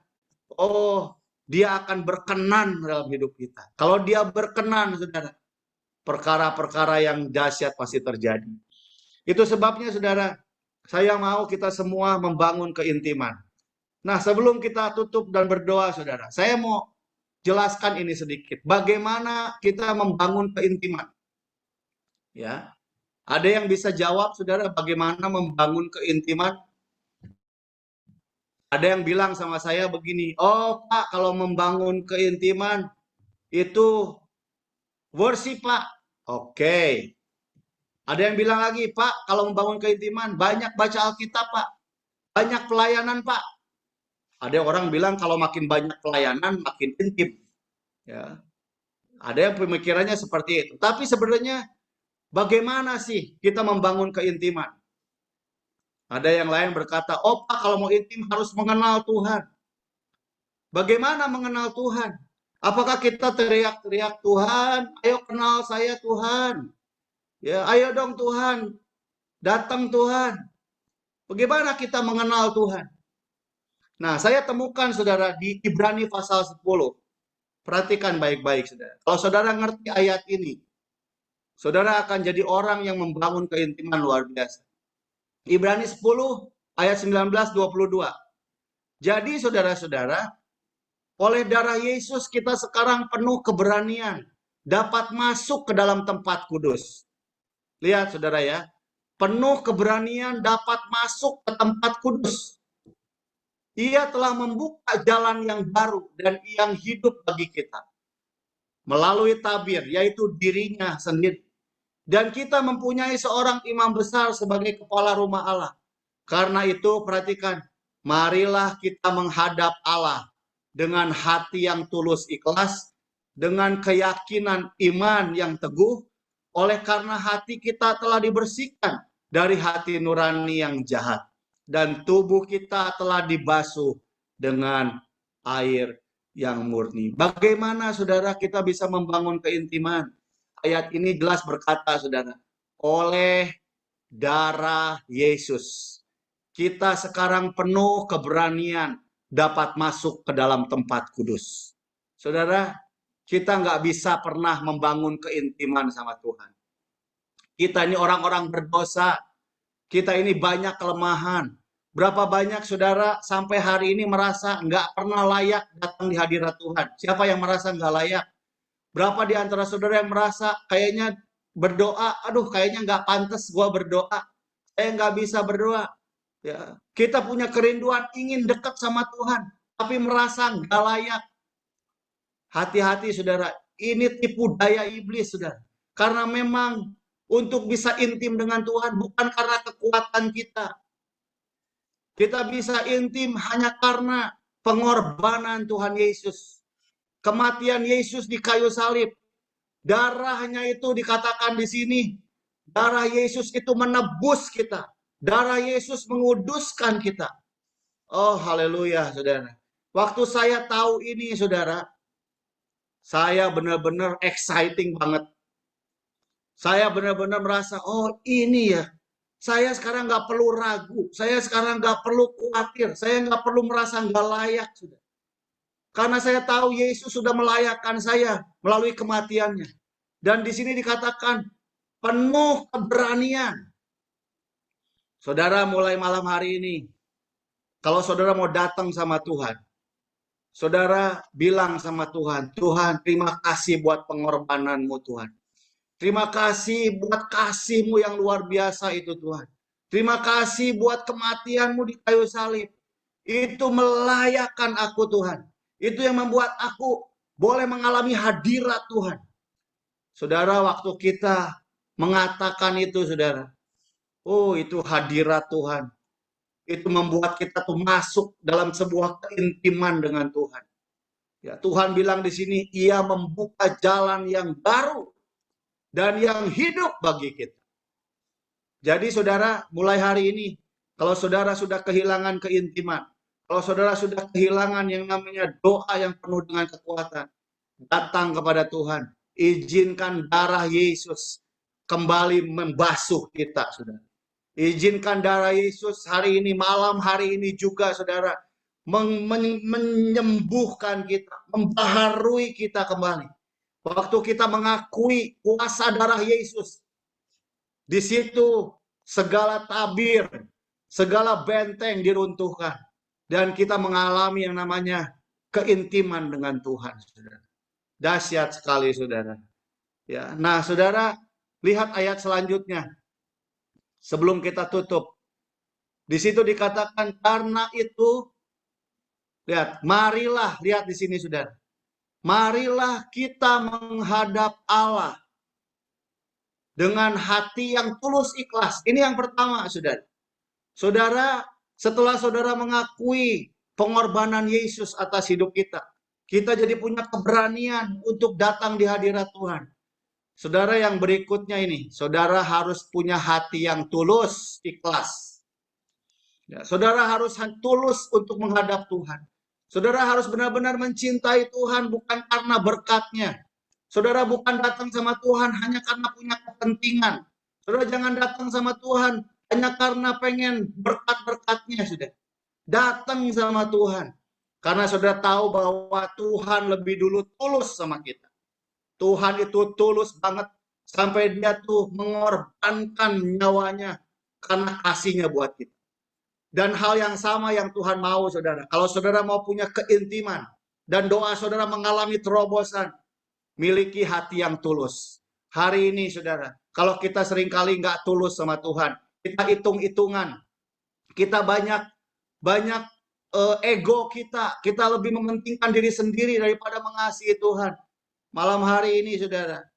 Speaker 2: oh, dia akan berkenan dalam hidup kita. Kalau dia berkenan, saudara, perkara-perkara yang dahsyat pasti terjadi. Itu sebabnya, saudara, saya mau kita semua membangun keintiman. Nah, sebelum kita tutup dan berdoa, saudara, saya mau jelaskan ini sedikit. Bagaimana kita membangun keintiman? Ya, ada yang bisa jawab, saudara, bagaimana membangun keintiman? Ada yang bilang sama saya begini, oh Pak, kalau membangun keintiman itu worship Pak. Oke. Ada yang bilang lagi, Pak, kalau membangun keintiman banyak baca Alkitab Pak. Banyak pelayanan Pak. Ada orang bilang kalau makin banyak pelayanan makin intim. Ya. Ada yang pemikirannya seperti itu. Tapi sebenarnya bagaimana sih kita membangun keintiman? Ada yang lain berkata, oh Pak, kalau mau intim harus mengenal Tuhan. Bagaimana mengenal Tuhan? Apakah kita teriak-teriak, Tuhan, ayo kenal saya Tuhan. Ya, ayo dong Tuhan, datang Tuhan. Bagaimana kita mengenal Tuhan? Nah, saya temukan saudara di Ibrani pasal 10. Perhatikan baik-baik saudara. Kalau saudara ngerti ayat ini, saudara akan jadi orang yang membangun keintiman luar biasa. Ibrani 10 ayat 19-22. Jadi saudara-saudara, oleh darah Yesus kita sekarang penuh keberanian dapat masuk ke dalam tempat kudus. Lihat saudara ya, penuh keberanian dapat masuk ke tempat kudus. Ia telah membuka jalan yang baru dan yang hidup bagi kita. Melalui tabir, yaitu dirinya sendiri. Dan kita mempunyai seorang imam besar sebagai kepala rumah Allah. Karena itu perhatikan, marilah kita menghadap Allah dengan hati yang tulus ikhlas, dengan keyakinan iman yang teguh, oleh karena hati kita telah dibersihkan dari hati nurani yang jahat, dan tubuh kita telah dibasuh dengan air yang murni. Bagaimana saudara kita bisa membangun keintiman? Ayat ini jelas berkata saudara, oleh darah Yesus, kita sekarang penuh keberanian dapat masuk ke dalam tempat kudus. Saudara, kita nggak bisa pernah membangun keintiman sama Tuhan. Kita ini orang-orang berdosa. Kita ini banyak kelemahan. Berapa banyak saudara sampai hari ini merasa nggak pernah layak datang di hadirat Tuhan? Siapa yang merasa nggak layak? Berapa di antara saudara yang merasa kayaknya berdoa, aduh kayaknya nggak pantas gua berdoa. Saya nggak bisa berdoa. Ya, kita punya kerinduan ingin dekat sama Tuhan, tapi merasa nggak layak. Hati-hati saudara, ini tipu daya iblis saudara. Karena memang untuk bisa intim dengan Tuhan bukan karena kekuatan kita, Kita bisa intim hanya karena pengorbanan Tuhan Yesus. Kematian Yesus di kayu salib. Darahnya itu dikatakan di sini. Darah Yesus itu menebus kita. Darah Yesus menguduskan kita. Oh, haleluya, saudara. Waktu saya tahu ini, saudara, saya benar-benar exciting banget. Saya benar-benar merasa, oh ini ya. Saya sekarang nggak perlu ragu. Saya sekarang nggak perlu khawatir. Saya nggak perlu merasa nggak layak, saudara. Karena saya tahu Yesus sudah melayakkan saya melalui kematiannya. Dan di sini dikatakan penuh keberanian. Saudara, mulai malam hari ini, kalau saudara mau datang sama Tuhan, saudara bilang sama Tuhan, Tuhan terima kasih buat pengorbananmu Tuhan. Terima kasih buat kasih-Mu yang luar biasa itu Tuhan. Terima kasih buat kematian-Mu di kayu salib. Itu melayakkan aku Tuhan. Itu yang membuat aku boleh mengalami hadirat Tuhan. Saudara, waktu kita mengatakan itu saudara, oh itu hadirat Tuhan. Itu membuat kita tuh masuk dalam sebuah keintiman dengan Tuhan. Ya, Tuhan bilang di sini, Ia membuka jalan yang baru dan yang hidup bagi kita. Jadi saudara, mulai hari ini, kalau saudara sudah kehilangan keintiman, kalau saudara sudah kehilangan yang namanya doa yang penuh dengan kekuatan, datang kepada Tuhan, izinkan darah Yesus kembali membasuh kita, saudara. Izinkan darah Yesus hari ini, malam hari ini juga, saudara, menyembuhkan kita, membaharui kita kembali. Waktu kita mengakui kuasa darah Yesus, di situ segala tabir, segala benteng diruntuhkan. Dan kita mengalami yang namanya keintiman dengan Tuhan, saudara. Dahsyat sekali, saudara. Ya, nah, saudara, lihat ayat selanjutnya. Sebelum kita tutup. Di situ dikatakan, karena itu, lihat, marilah, lihat di sini, saudara. Marilah kita menghadap Allah dengan hati yang tulus ikhlas. Ini yang pertama, saudara. Saudara, setelah saudara mengakui pengorbanan Yesus atas hidup kita, kita jadi punya keberanian untuk datang di hadirat Tuhan. Saudara, yang berikutnya ini, saudara harus punya hati yang tulus, ikhlas. Ya, saudara harus tulus untuk menghadap Tuhan. Saudara harus benar-benar mencintai Tuhan bukan karena berkatnya. Saudara bukan datang sama Tuhan hanya karena punya kepentingan. Saudara jangan datang sama Tuhan hanya karena pengen berkat-berkatnya, sudah. Datang sama Tuhan karena saudara tahu bahwa Tuhan lebih dulu tulus sama kita. Tuhan itu tulus banget sampai dia tuh mengorbankan nyawanya karena kasihnya buat kita. Dan hal yang sama yang Tuhan mau, saudara. Kalau saudara mau punya keintiman dan doa saudara mengalami terobosan, miliki hati yang tulus. Hari ini, saudara, kalau kita seringkali nggak tulus sama Tuhan, kita hitung-hitungan, kita banyak ego kita lebih mementingkan diri sendiri daripada mengasihi Tuhan. Malam hari ini, saudara,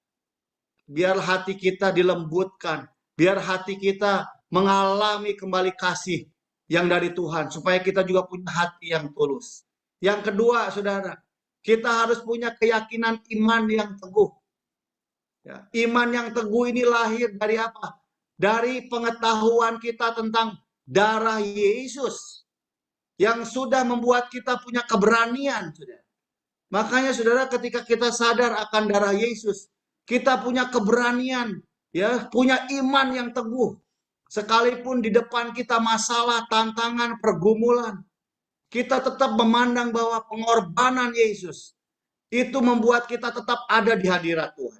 Speaker 2: biar hati kita dilembutkan, biar hati kita mengalami kembali kasih yang dari Tuhan, supaya kita juga punya hati yang tulus. Yang kedua, saudara, kita harus punya keyakinan iman yang teguh. Ya, iman yang teguh ini lahir dari apa? Dari pengetahuan kita tentang darah Yesus yang sudah membuat kita punya keberanian, saudara. Makanya, saudara, ketika kita sadar akan darah Yesus, kita punya keberanian, ya, punya iman yang teguh. Sekalipun di depan kita masalah, tantangan, pergumulan, kita tetap memandang bahwa pengorbanan Yesus itu membuat kita tetap ada di hadirat Tuhan.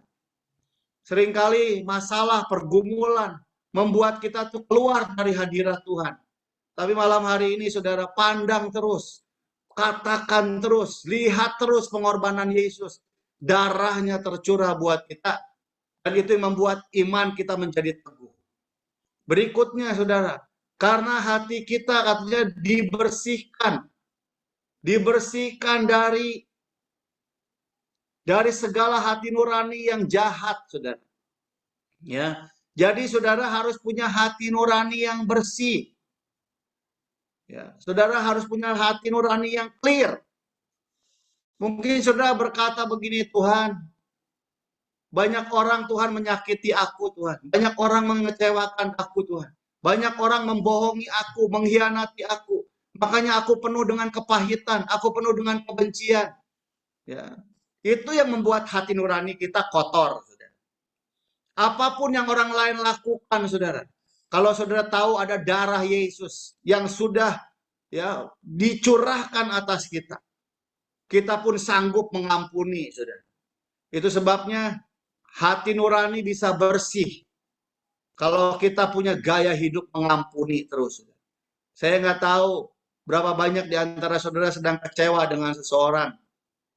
Speaker 2: Seringkali masalah, pergumulan membuat kita tuh keluar dari hadirat Tuhan. Tapi malam hari ini, saudara, pandang terus, katakan terus, lihat terus pengorbanan Yesus. Darahnya tercurah buat kita. Dan itu yang membuat iman kita menjadi teguh. Berikutnya, saudara, karena hati kita katanya dibersihkan dari segala hati nurani yang jahat, saudara. Ya, jadi saudara harus punya hati nurani yang bersih. Ya, saudara harus punya hati nurani yang clear. Mungkin saudara berkata begini, Tuhan, banyak orang Tuhan menyakiti aku Tuhan. Banyak orang mengecewakan aku Tuhan. Banyak orang membohongi aku, mengkhianati aku. Makanya aku penuh dengan kepahitan, aku penuh dengan kebencian. Ya. Itu yang membuat hati nurani kita kotor, saudara. Apapun yang orang lain lakukan, saudara. Kalau saudara tahu ada darah Yesus yang sudah ya dicurahkan atas kita, kita pun sanggup mengampuni, saudara. Itu sebabnya hati nurani bisa bersih kalau kita punya gaya hidup mengampuni terus. Saudara. Saya nggak tahu berapa banyak di antara saudara sedang kecewa dengan seseorang.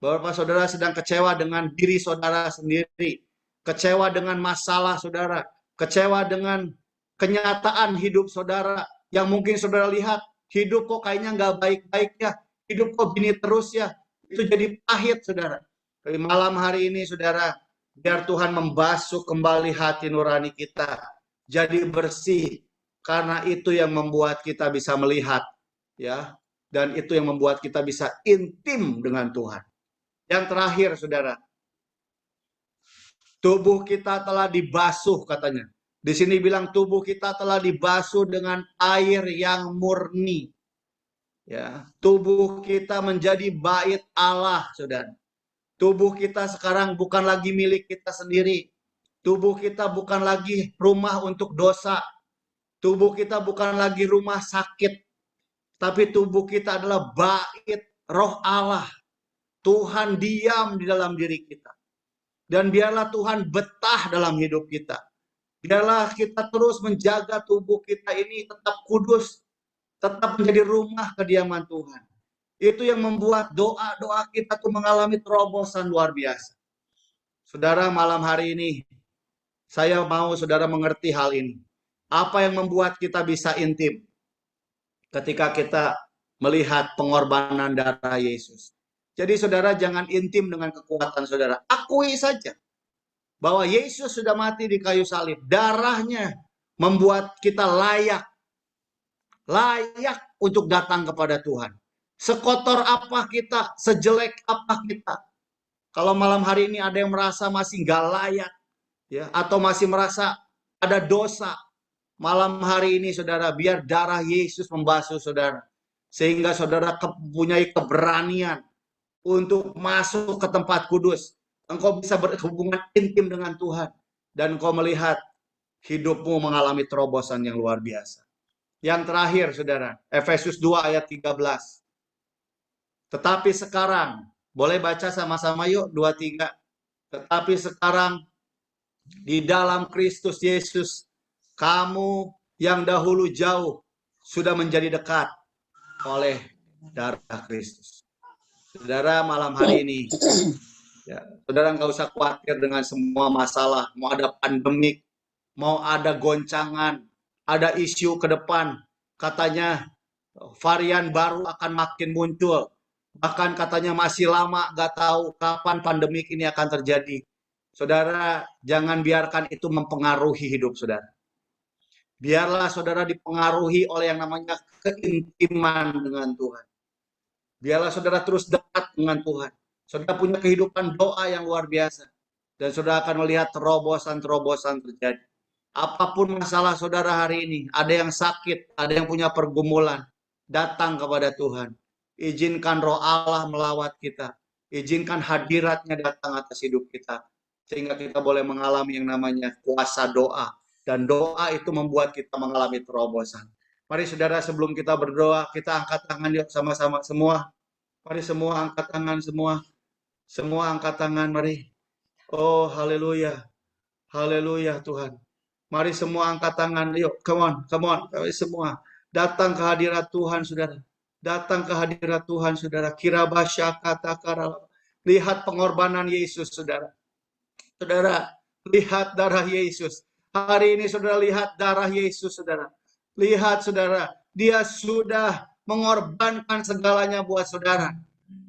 Speaker 2: Berapa saudara sedang kecewa dengan diri saudara sendiri. Kecewa dengan masalah saudara. Kecewa dengan kenyataan hidup saudara. Yang mungkin saudara lihat, hidup kok kayaknya nggak baik-baik ya. Hidup kok gini terus ya. Itu jadi pahit saudara. Tapi malam hari ini saudara, biar Tuhan membasuh kembali hati nurani kita. Jadi bersih. Karena itu yang membuat kita bisa melihat. Ya, dan itu yang membuat kita bisa intim dengan Tuhan. Yang terakhir, saudara, tubuh kita telah dibasuh katanya. Di sini bilang tubuh kita telah dibasuh dengan air yang murni. Ya, tubuh kita menjadi bait Allah, saudara. Tubuh kita sekarang bukan lagi milik kita sendiri. Tubuh kita bukan lagi rumah untuk dosa. Tubuh kita bukan lagi rumah sakit. Tapi tubuh kita adalah bait Roh Allah. Tuhan diam di dalam diri kita. Dan biarlah Tuhan betah dalam hidup kita. Biarlah kita terus menjaga tubuh kita ini tetap kudus. Tetap menjadi rumah kediaman Tuhan. Itu yang membuat doa-doa kita tuh mengalami terobosan luar biasa. Saudara, malam hari ini, saya mau saudara mengerti hal ini. Apa yang membuat kita bisa intim? Ketika kita melihat pengorbanan darah Yesus. Jadi saudara jangan intim dengan kekuatan saudara. Akui saja bahwa Yesus sudah mati di kayu salib. Darahnya membuat kita layak untuk datang kepada Tuhan. Sekotor apa kita, sejelek apa kita. Kalau malam hari ini ada yang merasa masih nggak layak, ya, atau masih merasa ada dosa, malam hari ini saudara, biar darah Yesus membasuh saudara. Sehingga saudara mempunyai keberanian untuk masuk ke tempat kudus. Engkau bisa berhubungan intim dengan Tuhan. Dan engkau melihat hidupmu mengalami terobosan yang luar biasa. Yang terakhir, saudara, Efesus 2 ayat 13. Tetapi sekarang, boleh baca sama-sama yuk, 2-3. Tetapi sekarang, di dalam Kristus Yesus, kamu yang dahulu jauh, sudah menjadi dekat oleh darah Kristus. Saudara, malam hari ini, ya, saudara nggak usah khawatir dengan semua masalah. Mau ada pandemik, mau ada goncangan, ada isu ke depan. Katanya varian baru akan makin muncul. Bahkan katanya masih lama, nggak tahu kapan pandemik ini akan terjadi. Saudara, jangan biarkan itu mempengaruhi hidup saudara. Biarlah saudara dipengaruhi oleh yang namanya keintiman dengan Tuhan. Biarlah saudara terus dekat dengan Tuhan. Saudara punya kehidupan doa yang luar biasa. Dan saudara akan melihat terobosan-terobosan terjadi. Apapun masalah saudara hari ini, ada yang sakit, ada yang punya pergumulan, datang kepada Tuhan. Izinkan Roh Allah melawat kita. Izinkan hadiratnya datang atas hidup kita. Sehingga kita boleh mengalami yang namanya kuasa doa. Dan doa itu membuat kita mengalami terobosan. Mari saudara, sebelum kita berdoa, kita angkat tangan yuk sama-sama semua. Mari semua angkat tangan semua. Semua angkat tangan, mari. Oh, haleluya. Haleluya Tuhan. Mari semua angkat tangan. Yuk, come on. Mari semua. Datang ke hadirat Tuhan, saudara. Datang ke hadirat Tuhan, saudara. Kirabasya kata karala. Lihat pengorbanan Yesus, saudara. Saudara, lihat darah Yesus. Hari ini saudara lihat darah Yesus, saudara. Lihat saudara, dia sudah mengorbankan segalanya buat saudara.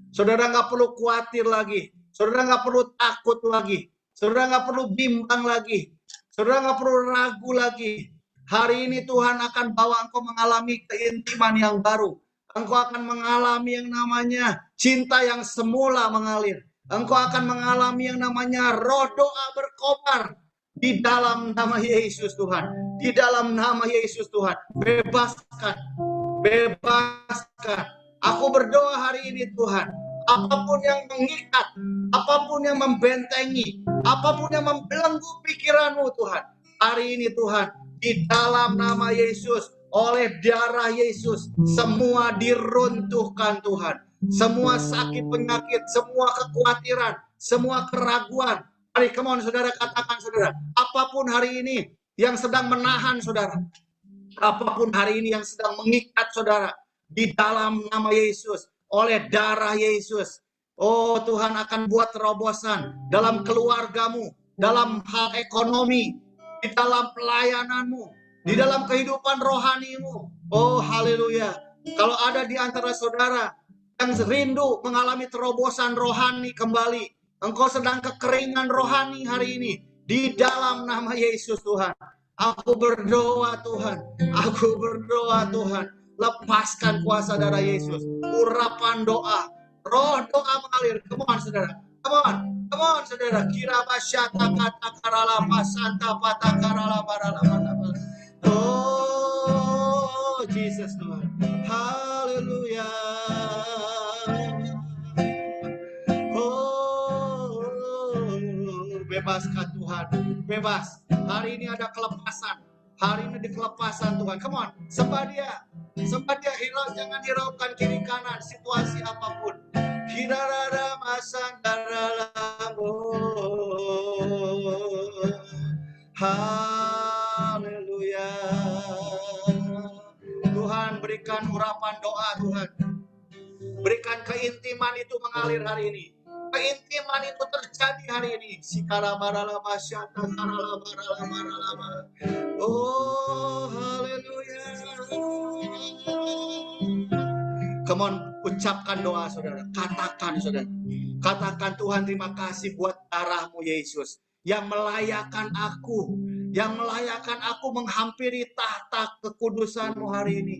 Speaker 2: Saudara nggak perlu khawatir lagi. Saudara nggak perlu takut lagi. Saudara nggak perlu bimbang lagi. Saudara nggak perlu ragu lagi. Hari ini Tuhan akan bawa engkau mengalami keintiman yang baru. Engkau akan mengalami yang namanya cinta yang semula mengalir. Engkau akan mengalami yang namanya roh doa berkobar di dalam nama Yesus Tuhan. Di dalam nama Yesus Tuhan. Bebaskan. Bebaskan. Aku berdoa hari ini Tuhan. Apapun yang mengikat, apapun yang membentengi, apapun yang membelenggu pikiranmu Tuhan. Hari ini Tuhan, di dalam nama Yesus, oleh darah Yesus, semua diruntuhkan Tuhan. Semua sakit penyakit, semua kekhawatiran, semua keraguan. Mari, come on saudara, katakan saudara. Apapun hari ini yang sedang menahan saudara. Apapun hari ini yang sedang mengikat saudara. Di dalam nama Yesus, oleh darah Yesus. Oh Tuhan akan buat terobosan dalam keluargamu, dalam hal ekonomi, di dalam pelayananmu, di dalam kehidupan rohanimu. Oh haleluya. Kalau ada di antara saudara yang rindu mengalami terobosan rohani kembali, engkau sedang kekeringan rohani hari ini, di dalam nama Yesus Tuhan. Aku berdoa Tuhan, aku berdoa Tuhan, lepaskan kuasa darah Yesus, urapan doa, roh doa mengalir. Come on saudara, come on saudara. Kira basyata kata karala pasanta pata karala barala. Oh Jesus Tuhan, haleluya. Oh bebaskan Tuhan, bebas. Hari ini ada kelepasan. Hari ini ada kelepasan Tuhan. Come on, sembah dia. Sembah dia, jangan hiraukan kiri kanan situasi apapun. Hirarara masandaralamu. Haleluya. Tuhan berikan urapan doa Tuhan. Berikan keintiman itu mengalir hari ini. Keintiman itu terjadi hari ini. Oh, haleluya. Come on, ucapkan doa saudara. Katakan saudara. Katakan Tuhan terima kasih buat darahmu Yesus. Yang melayakkan aku. Yang melayakkan aku menghampiri tahta kekudusanmu hari ini.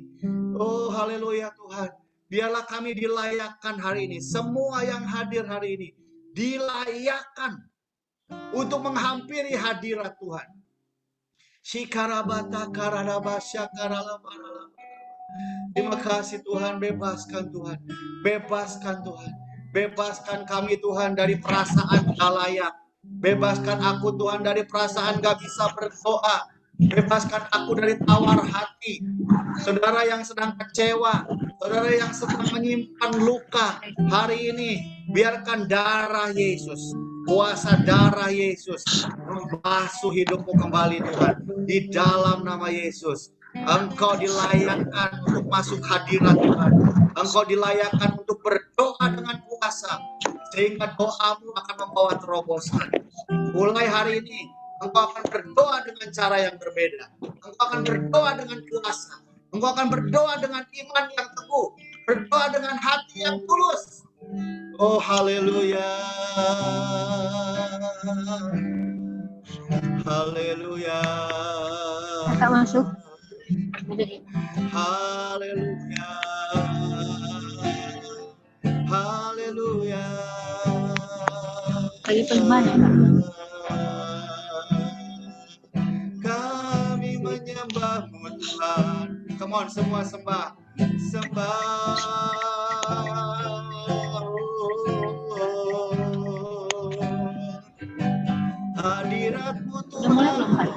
Speaker 2: Oh, haleluya Tuhan. Biarlah kami dilayakkan hari ini. Semua yang hadir hari ini dilayakkan untuk menghampiri hadirat Tuhan. Shikarabata karadabasya karalabarala. Terima kasih Tuhan, bebaskan Tuhan. Bebaskan Tuhan. Bebaskan kami Tuhan dari perasaan gak layak. Bebaskan aku Tuhan dari perasaan gak bisa berdoa. Bebaskan aku dari tawar hati. Saudara yang sedang kecewa, saudara yang sedang menyimpan luka, hari ini biarkan darah Yesus, kuasa darah Yesus membasuh hidupmu kembali Tuhan. Di dalam nama Yesus, engkau dilayakkan untuk masuk hadirat Tuhan. Engkau dilayakkan untuk berdoa dengan kuasa, sehingga doamu akan membawa terobosan. Mulai hari ini, engkau akan berdoa dengan cara yang berbeda. Engkau akan berdoa dengan kuasa. Engkau akan berdoa dengan iman yang teguh. Berdoa dengan hati yang tulus. Oh haleluya. Haleluya.
Speaker 4: Kakak masuk.
Speaker 2: Haleluya. Haleluya.
Speaker 4: Lagi perubahan ya Kak?
Speaker 2: Kami menyembahmu Tuhan. Come on, semua sembah. Sembah. Hadiratmu
Speaker 4: Udah mulai belum Kak?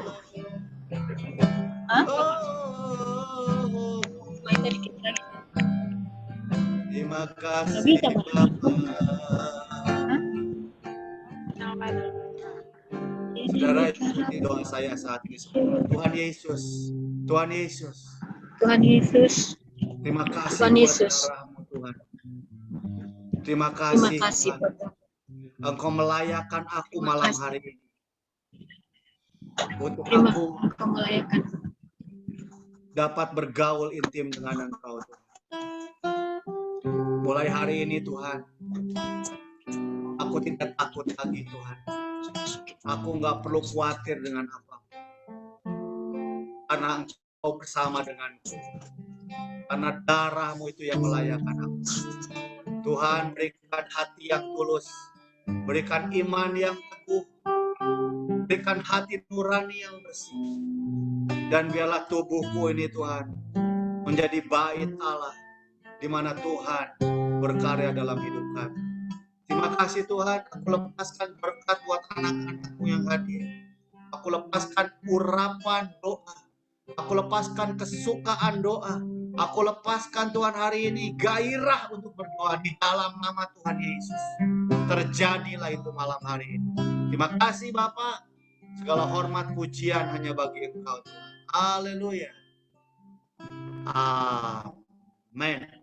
Speaker 4: Hah?
Speaker 2: Oh,
Speaker 4: Main dikit lagi.
Speaker 2: terima
Speaker 4: Nggak
Speaker 2: kasih
Speaker 4: bisa Kak?
Speaker 2: Bapa.
Speaker 4: Hah? Sama dulu.
Speaker 2: Saudara, ikuti doa saya saat ini. Tuhan Yesus, Tuhan Yesus,
Speaker 4: Tuhan Yesus,
Speaker 2: terima kasih
Speaker 4: Tuhan
Speaker 2: buat
Speaker 4: Yesus.
Speaker 2: darahmu Tuhan. Terima
Speaker 4: Terima
Speaker 2: kasih,
Speaker 4: kasih
Speaker 2: Tuhan.
Speaker 4: Bapak.
Speaker 2: Engkau melayakkan aku
Speaker 4: Terima
Speaker 2: malam
Speaker 4: kasih.
Speaker 2: hari ini. Untuk
Speaker 4: Terima
Speaker 2: aku
Speaker 4: Engkau melayakkan.
Speaker 2: dapat bergaul intim dengan Engkau Tuhan. Mulai hari ini Tuhan, aku tidak takut lagi Tuhan. Aku nggak perlu khawatir dengan apa. karena Engkau bersama denganku. Karena darah-Mu itu yang melayakan aku. Tuhan, berikan hati yang tulus, berikan iman yang teguh, berikan hati nurani yang bersih. Dan biarlah tubuhku ini Tuhan menjadi bait Allah, di mana Tuhan berkarya dalam hidup kami. Terima kasih Tuhan, aku lepaskan berkat buat anak-anakku yang hadir. Aku lepaskan urapan doa. Aku lepaskan kesukaan doa. Aku lepaskan Tuhan hari ini gairah untuk berdoa di dalam nama Tuhan Yesus. Terjadilah itu malam hari ini. Terima kasih Bapak. Segala hormat pujian hanya bagi Engkau Tuhan. Haleluya. Amin.